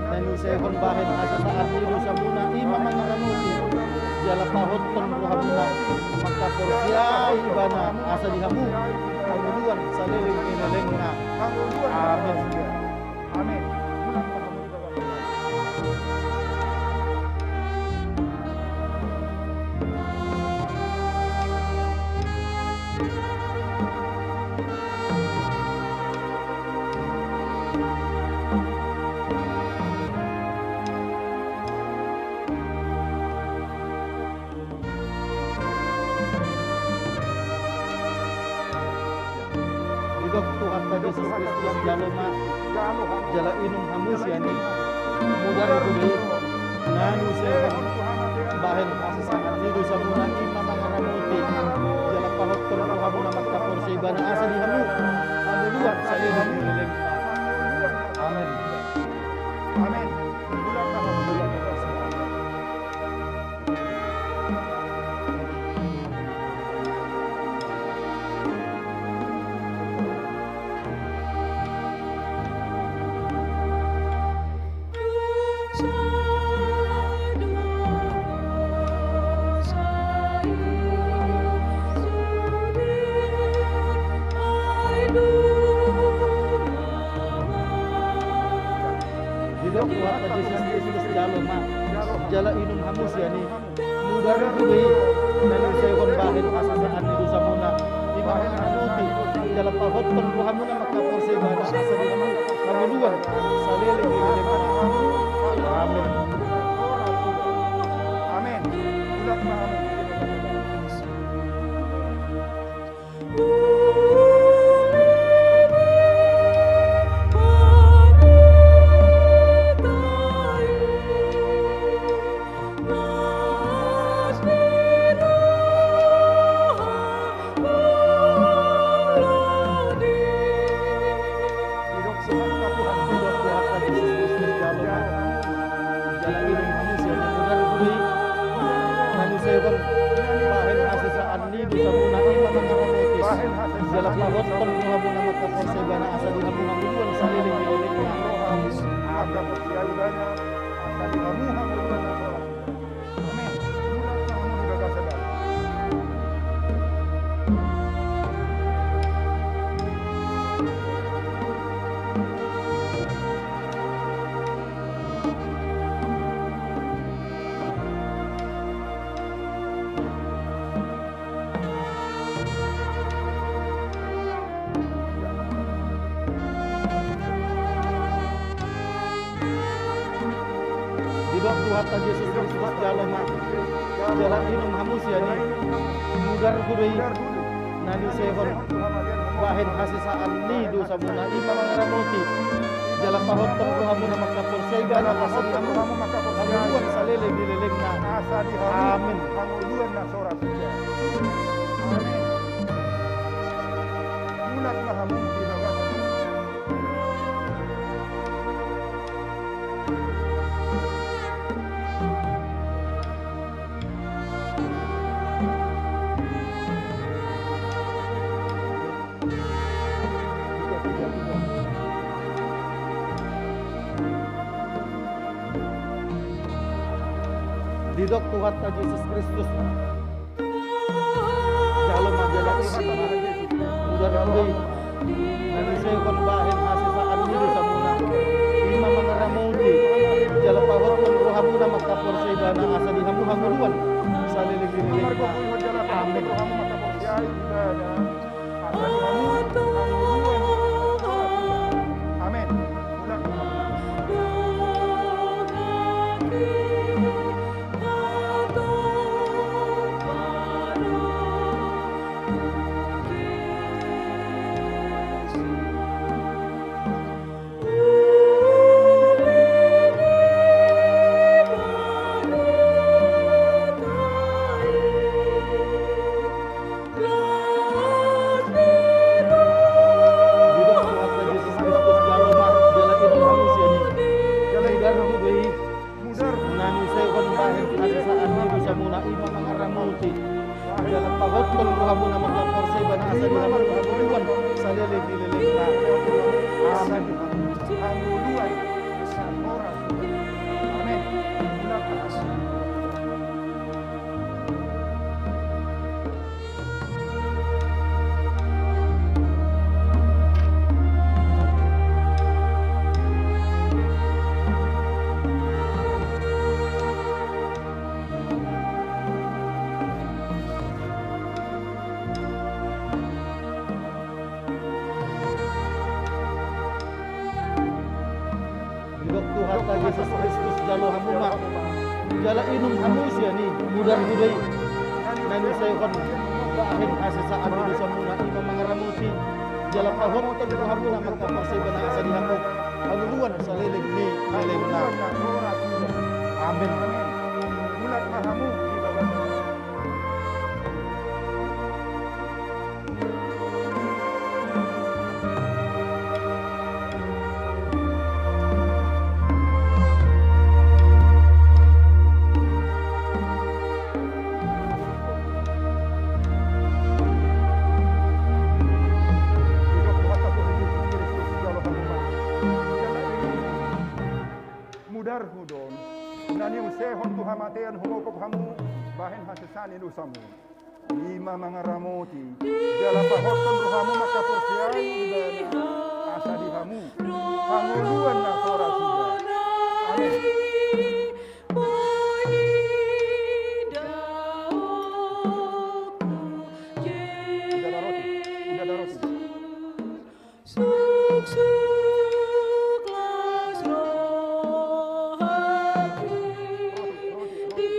nani sehon bahin asa saat ni dosa muna ima mangaramuti jala pahot kan ruhamuna makapur sia ibana asa di hamu hanguluan saliling ineleng na. Amin. Amin. Mulaklah kamu di Didok Tuhan ka Yesus Kristus jalma jala inum hamus ya ni mudar gudai nani sehon bahin masisaan ni dosa muna ima mangaramuti jala pahot kan ruhamuna makapur sa ibana asa di hamu hanguluan saliling ineleng na. Amin. Amin. Mulaklah kamu di Didok Tuhan ka Yesus Kristus jalma jala inum hamus ya ni mudar gudai nani sehon bahin asa saat ni dosa muna ima mangaramuti jala pahot kan ruhamuna makapur sa ibana asa di hamu hanguluan saliling ineleng na. Amin. Amin. Mulaklah kamu di jala pahot kan ruhamuna makapur sa ibana asa di hamu hanguluan saliling ineleng na. Amin. Asa di hamu hanguluan. Amin. Mulaklah kamu di gagasan. Didok Tuhan ka Yesus Kristus jalma jala inum hamus ya ni mudar gudai nani sehon bahin hasisaan ni dosa muna ima mangaramuti Jalan pahotong rohamu na magkaporsayba na asa di hamu. Kamu maka Hanguluan sa lilig nililig na. asa di Amin. panguluan na soras siya. Amin. Mulat mahamu di bawah. Didok Tuhan ta Yesus Kristus. Jalom majalah Tuhan mudar kudai. Nani saya kon bahen hasisaan hidu samuna. Ima mangaramuti. Jalan pahot kon rohamu na magkaporsayba na asa di hamu hanguluan. Sa lilig-lilig Margo na. po jalan Amin. kamu maka porsiay ibadah. Asa di hamu panguluan na soras siya. Amin. Mulat mahamu. Didok Tuhan ta Yesus Kristus jalom majalah inong hamu siya ni. Mudar kudai. Mudar. Nani saya kon bahen hasisaan hidu samuna. Ima mangaramuti. Jalan pahot kon rohamu na magkaporsayba na asa di hamu hanguluan. Sa lilig-lilig na. Amin. Panguluan na soras siya. Amin. Mulat mahamu. Didok Tuhan ta Yesus Kristus jalo hamuma. Jala inum hamu siya ni mudar kudai. Nani saya kon bahen hasisaan hidu samuna. Ima mangaramuti. Jala pahot kon rohamu na magkaporsayba na asa di hamu hanguluan sa lilig ni lilig na. Panguluan na soras siya. Amin. Mulat mahamu di bawah. Hidup kuasa Tuhan Yesus Kristus jalur hamuma. Jalan ini mudar hudon. Nani usehon Tuhan matean humokop hamu bahen hasisani lusamu. Lima mangaramoti. Jalan pahoton rohamu maka porsiai ibana. Asa di hamu. Panguluan na soras siya. Amin. Udah ada roti. Udah ada roti. Suk-suklas rohani di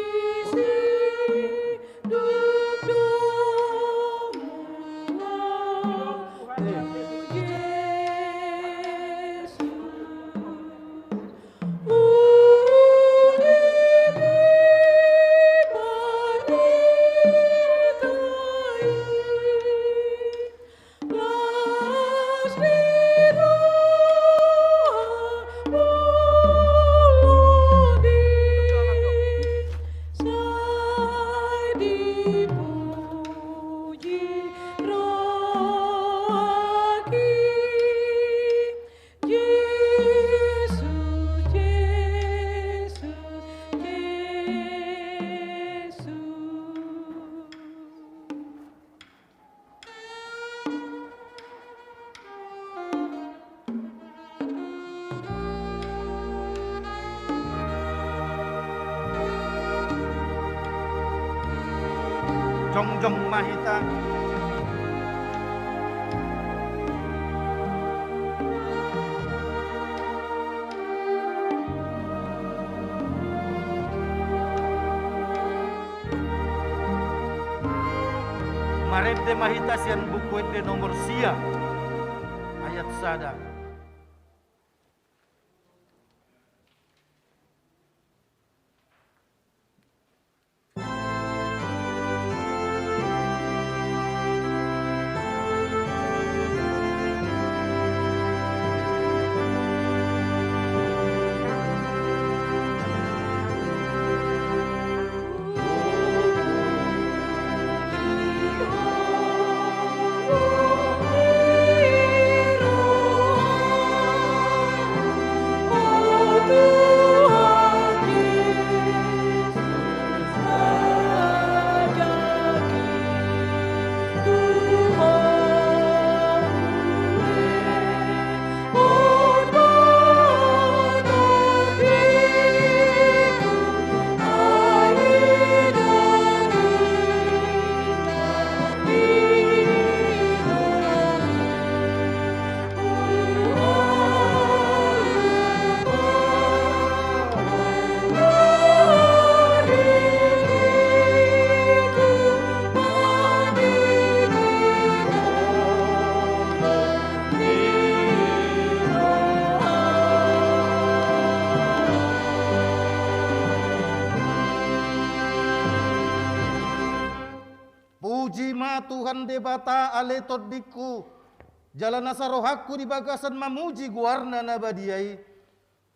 sini duk-duk Yesus. Jongjong Mahita. Marente Mahita sian buku ente nomor sia ayat sada. Tuhan debata ale todiku, jalan asa rohaku di bagasan mamuji guarna nabadiai.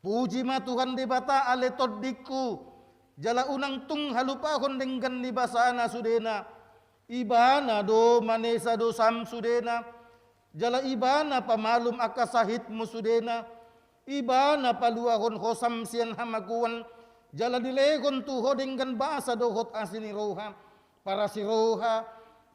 Puji ma Tuhan debata ale todiku, jala unang tung halupahon denggan di basana sudena. Ibana do manesa do sam sudena, jala ibana pamalum akasahit musudena. Ibana paluahon hosam sian hamakuan, jala dilegon tuho denggan basa do hot asini roha. Para si roha,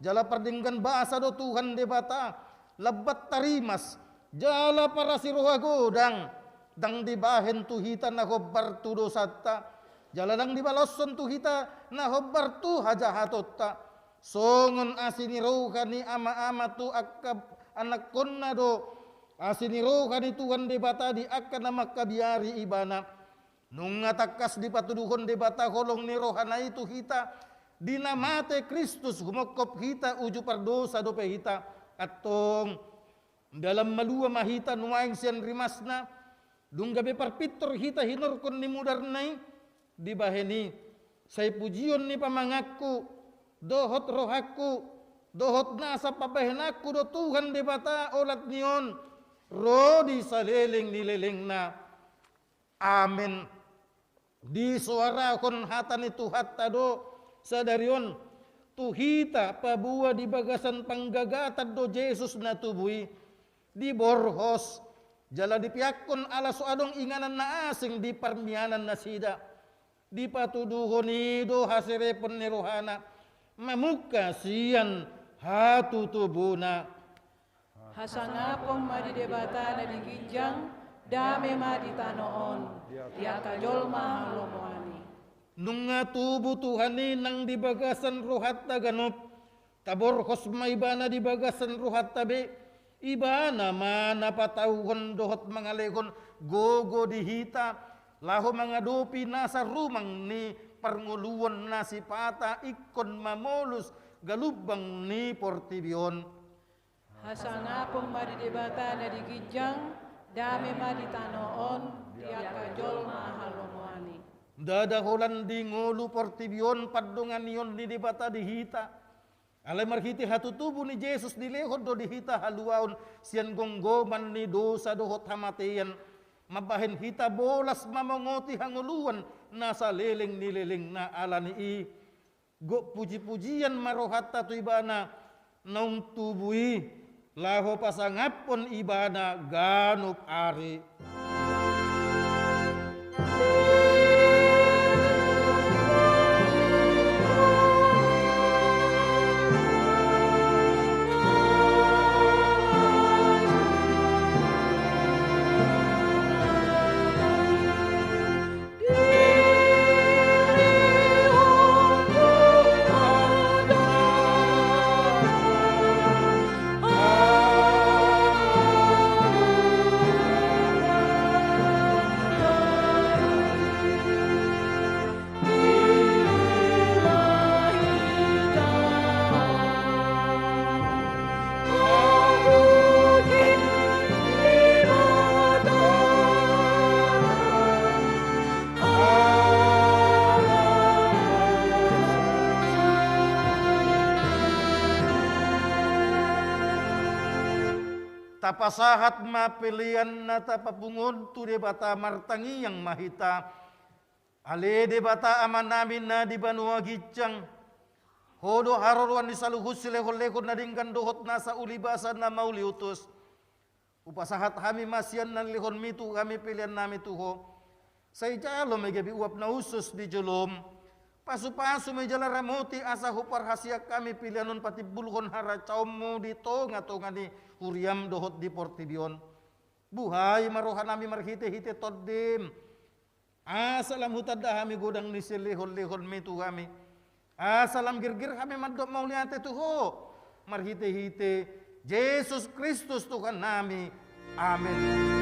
jala perdenggan basa do Tuhan debata. Lebat tarimas, jala para si roha godang, dang dibahen tuhita na hobbar tu dosata, jala dang dibaloson tuhita na hobbar tu hajahatotta. Songon asini roha ni ama-ama tu akab anak konna do, asini roha ni Tuhan debata di akan nama kabiari ibana. Nunga takas di patuduhon debata holong ni roha na itu hita, dinamate Kristus humokop hita uju pardosa dope hita. Atong dalam malua mahita nuaing sian rimasna dunggabe parpitor hita hinorkon ni mudarnai dibaheni say pujion ni pamangaku dohot rohaku dohot nasa pabahenaku do Tuhan debata olat nion rodi saleleng nileleng na amin di suara kon hatan itu hatta do sadarion tuhita pabua di bagasan panggagatan do Jesus na tubui di borhos jala di piakon ala suadong inganan na asing di parmianan na sida di patuduhon do hasirepon ni rohana mamuka siyan hatu tubuna hasangapong madidebata na diginjang dame maditanoon tiak kajolma halomoani. Nunga tubuh Tuhani nang di bagasan rohat taganop tabor hosma ibana di bagasan rohat tabe ibana mana patauhon dohot mangalegon gogo dihita laho mangadopi nasa rumang ni parnguluan nasi pata ikon mamolus galubang ni portibion hasangapong madidebata na diginjang dame maditanoon tiak kajolma halomoani. Dadaholan di ngolu portibion padungan yon di debata dihita. Alay marhiti hatutubo ni Jesus dilehod do dihita haluaon siyan gonggoman ni dosa dohot hamatian. Mabahin hita bolas mamangoti hanguluan nasa leleng nileleng na ala ni i. Go puji-pujian marohata tu ibana naung tubui laho pasangapon ibana ganup ari. Tapasahat mapilian na tapapungod tu debata martangi yang mahita. Ale debata aman namin na di banua gicang. Hodo haroruan di saluhus silehol-lehol na dingkan dohot nasa ulibasan na mauliutus. Upasahat kami masyan na lihon mitu kami pilihan nami tuho. Sa ijalo may gabi uap na usus di jolom. Pasu-pasu may jala ramoti asa hupar hasyak kami pilihanon pati bulhon haracaw mo dito nga to nga ni Huriam dohot di portibion. Buhay marohan nami marhite-hite toddim. Asalam hutad kami godang ni silihol-lihol mitu kami. Asalam girgir kami madok mauliate tuho. Marhite-hite Jesus Kristus Tuhan nami. Amin.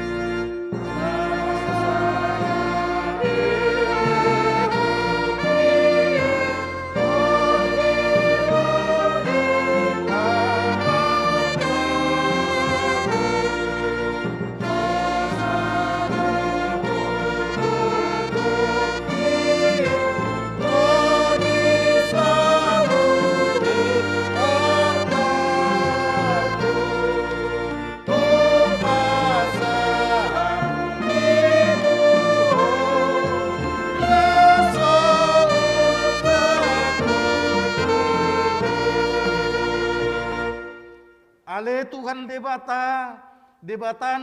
Ale Tuhan debata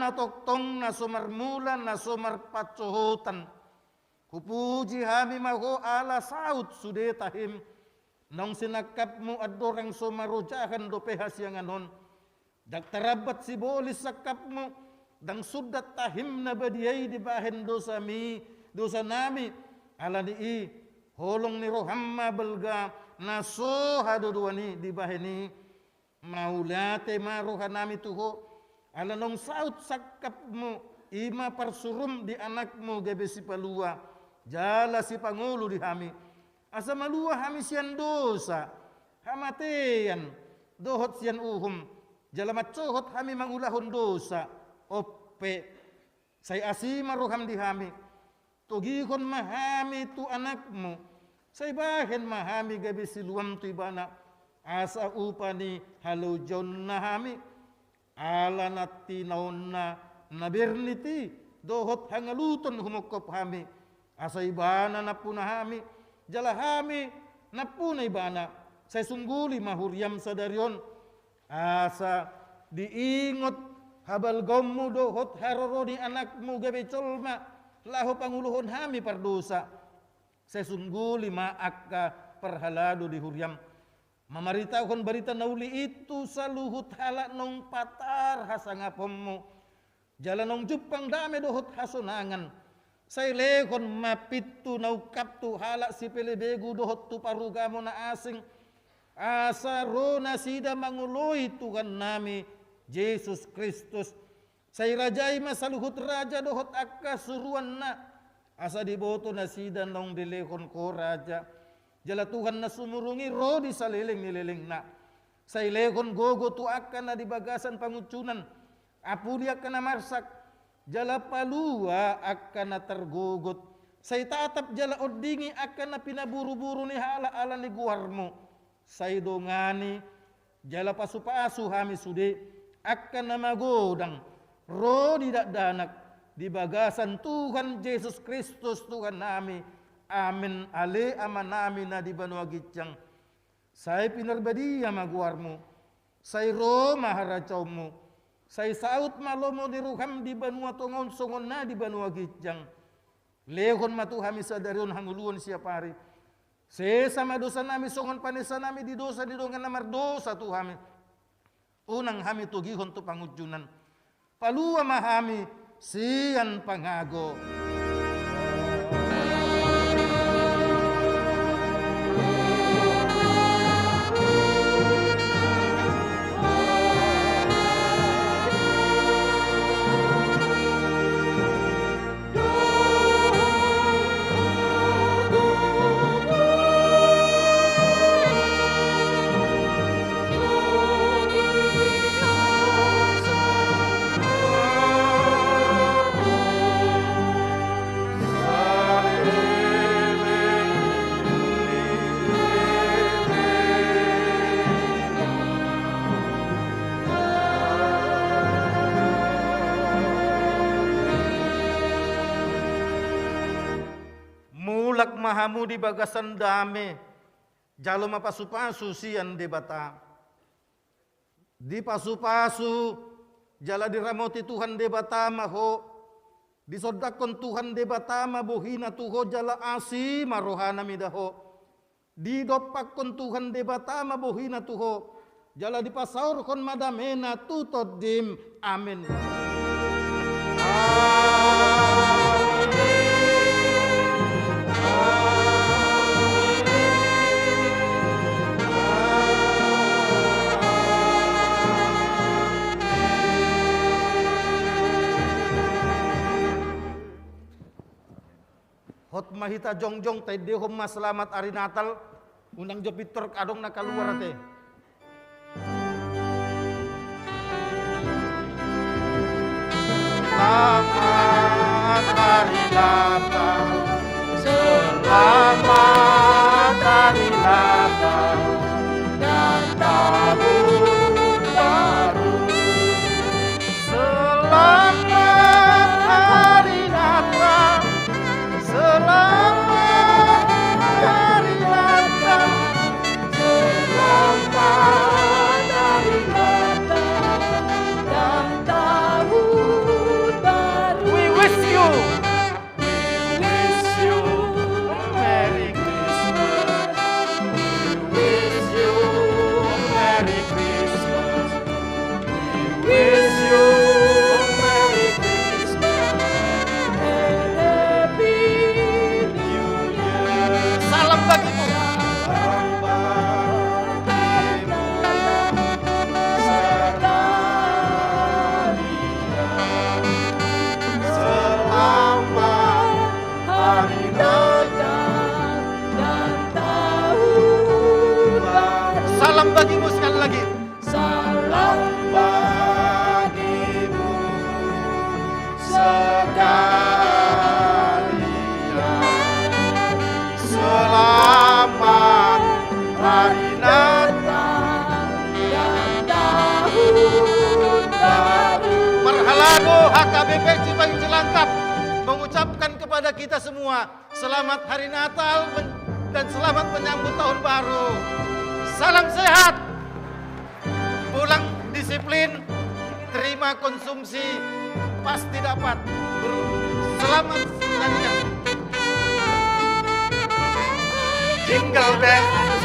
na toktong na sumarmulan na sumarpatsuhutan. Kupuji hami maho ala saut sudetahim. Nang sinakap mo adorang sumarujahan do pehas yang anon. Daktarabat si bolis sakap mo. Dang sudat tahim na badiyay di bahen dosa nami. Ala ni holong ni rohamma belga na soha doduani di baheni. Maulate maruha nami tuho. Ala nong saut sakap mo, ima parsurum di anakmu gabe si palua, jala si pangulo di hami. Asa malua hami sian dosa, hamatean, dohot sian uhum, jala matsohot hami mangulahon dosa, oppe, say asima roham di hami, tugihon mahami tu anakmu, say bahen mahami gabe si luam tu ibana, asa upani halujon na hami, ala nati nauna naberniti dohot hangaluton humukop hami asa ibana napuna hami jala hami napuna ibana say sungguli mahuriam sadarion asa diingot habal gommu dohot haroro di anakmu gabe colma laho panguluhon hami pardosa say sungguli maakka perhalado di huriam. Mamaritakan berita nauli itu saluhut halak nong patar hasangapommu. Jalan nong jupang dame dohut hasonangan. Say lekon mapitu nau kaptu halak si pelebegu dohut tu parugamo na asing. Asaro na sida manguloi Tuhan nami Yesus Kristus. Say rajai masaluhut raja dohut akka suruan na. Asa diboto na sida nong dilekon ko raja. Jala Tuhan na sumurungi rodi sa liling na. Sa ilekon gogo tu akan na di bagasan pangucunan. Apuri akan na marsak. Jala palua akan na tergogot. Sa itatap jala odingi akan na pinaburu-buru ni hala-ala ni guarmo. Sa idongani jala pasu-pasu hami sude. Akan na magodang rodi danak di bagasan Tuhan Yesus Kristus Tuhan nami. Amin ale amanami na di banua gitjang. Say pinarbadiya maguarmu. Say ro maharacawmu. Say saut malomo di ruham di banua tongon songon na di banua gitjang. Lehon matuhami sadarion hanguluon siya pari. Sesama dosa nami songon panesa nami di dosa di dongan namar dosa tuhami. Unang hami tugihon tu pangujunan. Palua mahami siyan pangago. Mahamu di bagasan dame jalo mapasu-pasu sian debata di pasu-pasu jala diramoti Tuhan debata maho disodakon Tuhan debata mabuhina tuho jala asi marohana midaho di dopakon Tuhan debata mabuhina tuho jala dipasaurkon madamena tutodim amin. Hot mahita jongjong tay dehom maselamat ari Natal unang jopitor kadong nakaluar te. Selamat hari Natal, selamat hari Natal dan tahun baru. Selamat hari Natal. Selamat hari Natal, selamat hari Natal HKBP Cipayung Cilangkap mengucapkan kepada kita semua selamat Hari Natal dan selamat menyambut Tahun Baru. Salam sehat, pulang disiplin, terima konsumsi, pasti dapat. Selamat menyanyikan. Jingle bell.